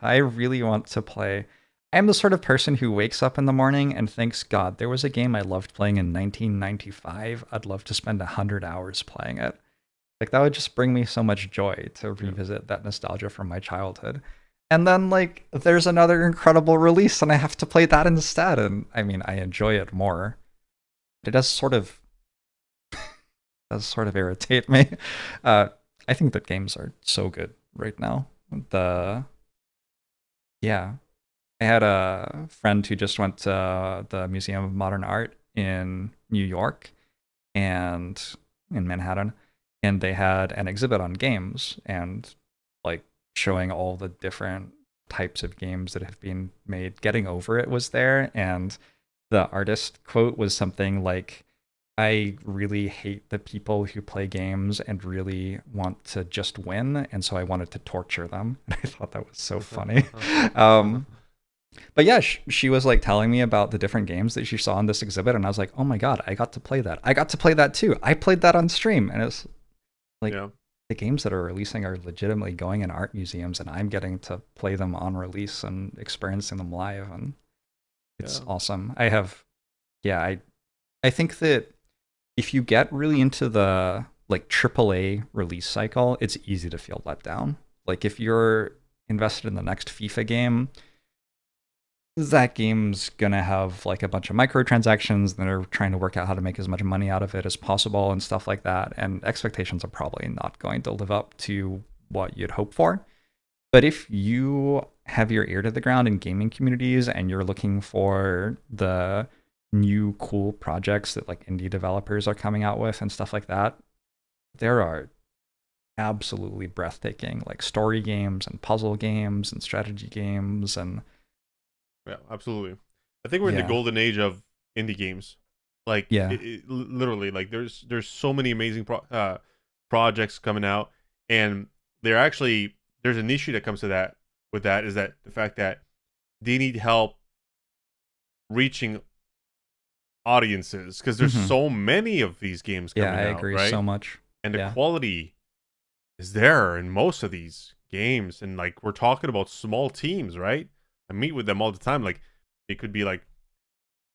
I really want to play. I'm the sort of person who wakes up in the morning and thinks, God, there was a game I loved playing in 1995. I'd love to spend 100 hours playing it. Like, that would just bring me so much joy to revisit that nostalgia from my childhood. And then, like, there's another incredible release and I have to play that instead. And I mean, I enjoy it more. It does sort of irritate me. I think that games are so good right now. I had a friend who just went to the Museum of Modern Art in New York and in Manhattan, and they had an exhibit on games and like showing all the different types of games that have been made. Getting Over It was there, and the artist quote was something like, I really hate the people who play games and really want to just win, and so I wanted to torture them. And I thought that was so funny. But yeah, she was like telling me about the different games that she saw in this exhibit, and I was like, oh my God, I got to play that. I got to play that too. I played that on stream. And it's like, the games that are releasing are legitimately going in art museums, and I'm getting to play them on release and experiencing them live, and it's awesome. I think that if you get really into the like AAA release cycle, it's easy to feel let down. Like if you're invested in the next FIFA game, that game's gonna have like a bunch of microtransactions, and they're trying to work out how to make as much money out of it as possible and stuff like that. And expectations are probably not going to live up to what you'd hope for. But if you have your ear to the ground in gaming communities and you're looking for the new cool projects that like indie developers are coming out with and stuff like that, there are absolutely breathtaking like story games and puzzle games and strategy games. And yeah, absolutely. I think we're in the golden age of indie games. Like, literally, like there's so many amazing projects coming out, and there's an issue that comes to that with that is that the fact that they need help reaching audiences because there's so many of these games coming out. Yeah, I agree so much. And the quality is there in most of these games, and like we're talking about small teams, right? I meet with them all the time. Like it could be like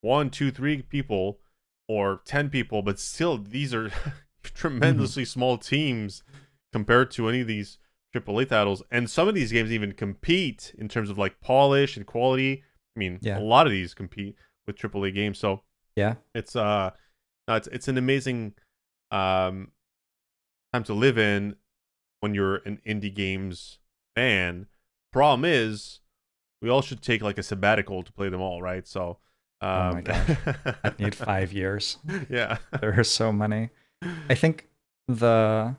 1, 2, 3 people or 10 people, but still these are tremendously small teams compared to any of these AAA titles. And some of these games even compete in terms of like polish and quality. I mean, a lot of these compete with AAA games. So it's it's an amazing time to live in when you're an indie games fan. Problem is, we all should take like a sabbatical to play them all, right? So, oh my gosh, I'd need 5 years. Yeah, there are so many. I think 5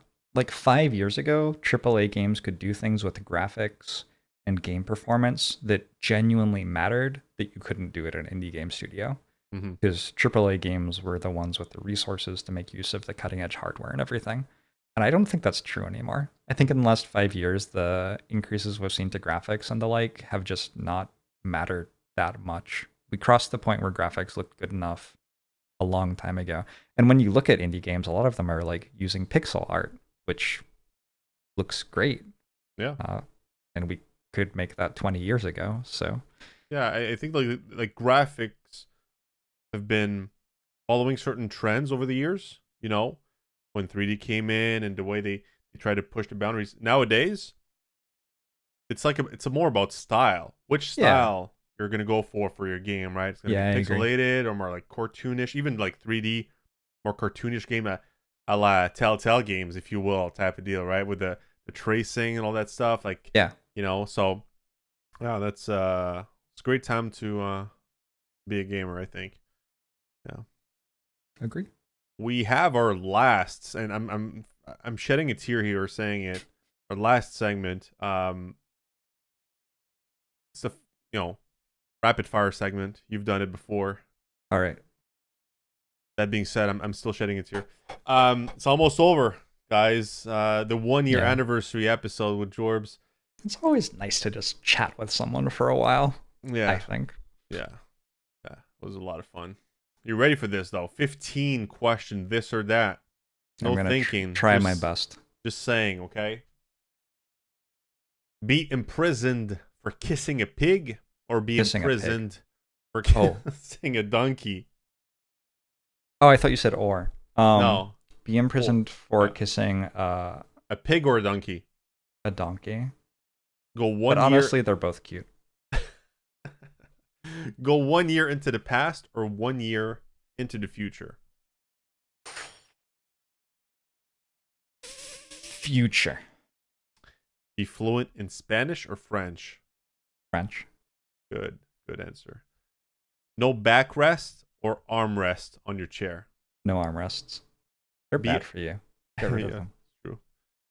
years ago, AAA games could do things with graphics and game performance that genuinely mattered that you couldn't do at an indie game studio. Because AAA games were the ones with the resources to make use of the cutting edge hardware and everything. And I don't think that's true anymore. I think in the last 5 years, the increases we've seen to graphics and the like have just not mattered that much. We crossed the point where graphics looked good enough a long time ago. And when you look at indie games, a lot of them are like using pixel art, which looks great. Yeah. And we could make that 20 years ago. So yeah, I think like graphics have been following certain trends over the years, you know, when 3D came in and the way they try to push the boundaries. Nowadays, it's more about style. Which style you're going to go for your game, right? It's going to be pixelated or more like cartoonish, even like 3D, more cartoonish game, a la Telltale games, if you will, type of deal, right? With the tracing and all that stuff. Like, you know, so yeah, it's a great time to be a gamer, I think. Yeah. Agree. we have our last, and I'm shedding a tear here saying it. Our last segment. It's the rapid fire segment. You've done it before. All right. That being said, I'm still shedding a tear. It's almost over, guys. The 1 year anniversary episode with Jorbs. It's always nice to just chat with someone for a while. Yeah, I think. Yeah, it was a lot of fun. You ready for this though? 15 question, this or that. No thinking. Try my best. Just saying, okay? Be imprisoned for kissing a pig, or be imprisoned for kissing a donkey. Oh, I thought you said or. No. Be imprisoned for kissing a pig or a donkey. A donkey. Go 1 year. But honestly, they're both cute. Go 1 year into the past or 1 year into the future. Future. Be fluent in Spanish or French? French. Good answer. No backrest or armrest on your chair? No armrests. They're bad for you. Get rid of them. True.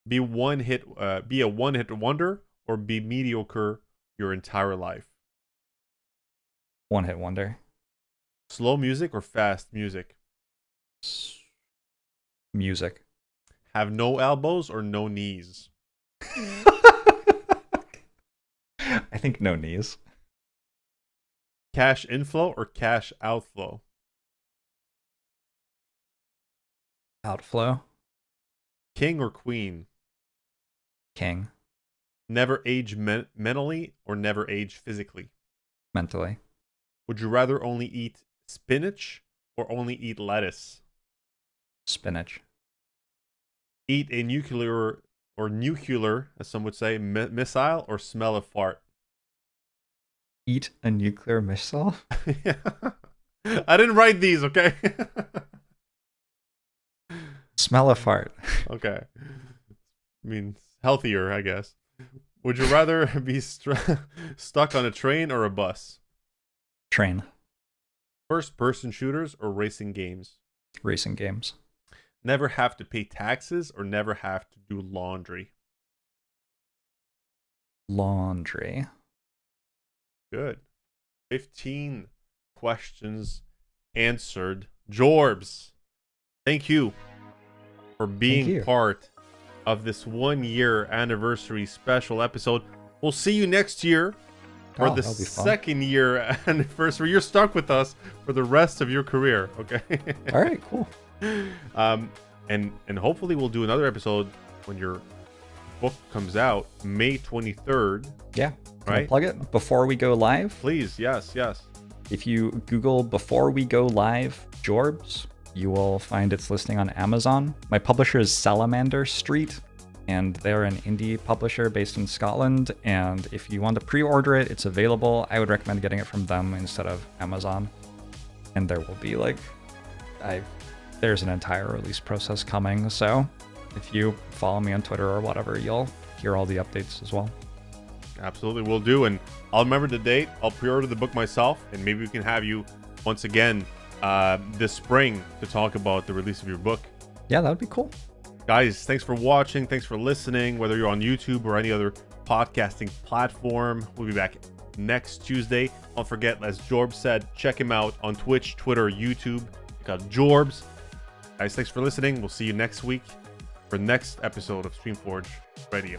Be a one-hit wonder or be mediocre your entire life? One-hit wonder. Slow music or fast music? Music. Have no elbows or no knees? I think no knees. Cash inflow or cash outflow? Outflow. King or queen? King. Never age mentally or never age physically? Mentally. Would you rather only eat spinach or only eat lettuce? Spinach. Eat a nuclear, as some would say, missile or smell a fart? Eat a nuclear missile? Yeah. I didn't write these, okay? Smell a fart. Okay. I mean, healthier, I guess. Would you rather be stuck on a train or a bus? Train. First-person shooters or racing games? Racing games. Never have to pay taxes or never have to do laundry? Laundry. Good. 15 questions answered. Jorbs, thank you for being part of this 1 year anniversary special episode. We'll see you next year for the second year anniversary. You're stuck with us for the rest of your career, okay? All right, cool. And hopefully we'll do another episode when your book comes out May 23rd. Yeah. Right? Plug it before we go live. Please, yes. If you Google "before we go live" Jorbs, you will find its listing on Amazon. My publisher is Salamander Street, and they're an indie publisher based in Scotland. And if you want to pre-order it, it's available. I would recommend getting it from them instead of Amazon. And there will be there's an entire release process coming. So if you follow me on Twitter or whatever, you'll hear all the updates as well. Absolutely, will do. And I'll remember the date. I'll pre-order the book myself, and maybe we can have you once again this spring to talk about the release of your book. Yeah, that would be cool. Guys, thanks for watching. Thanks for listening, whether you're on YouTube or any other podcasting platform. We'll be back next Tuesday. Don't forget, as Jorbs said, check him out on Twitch, Twitter, YouTube. Check out Jorbs. Guys, thanks for listening. We'll see you next week for the next episode of Streamforge Radio.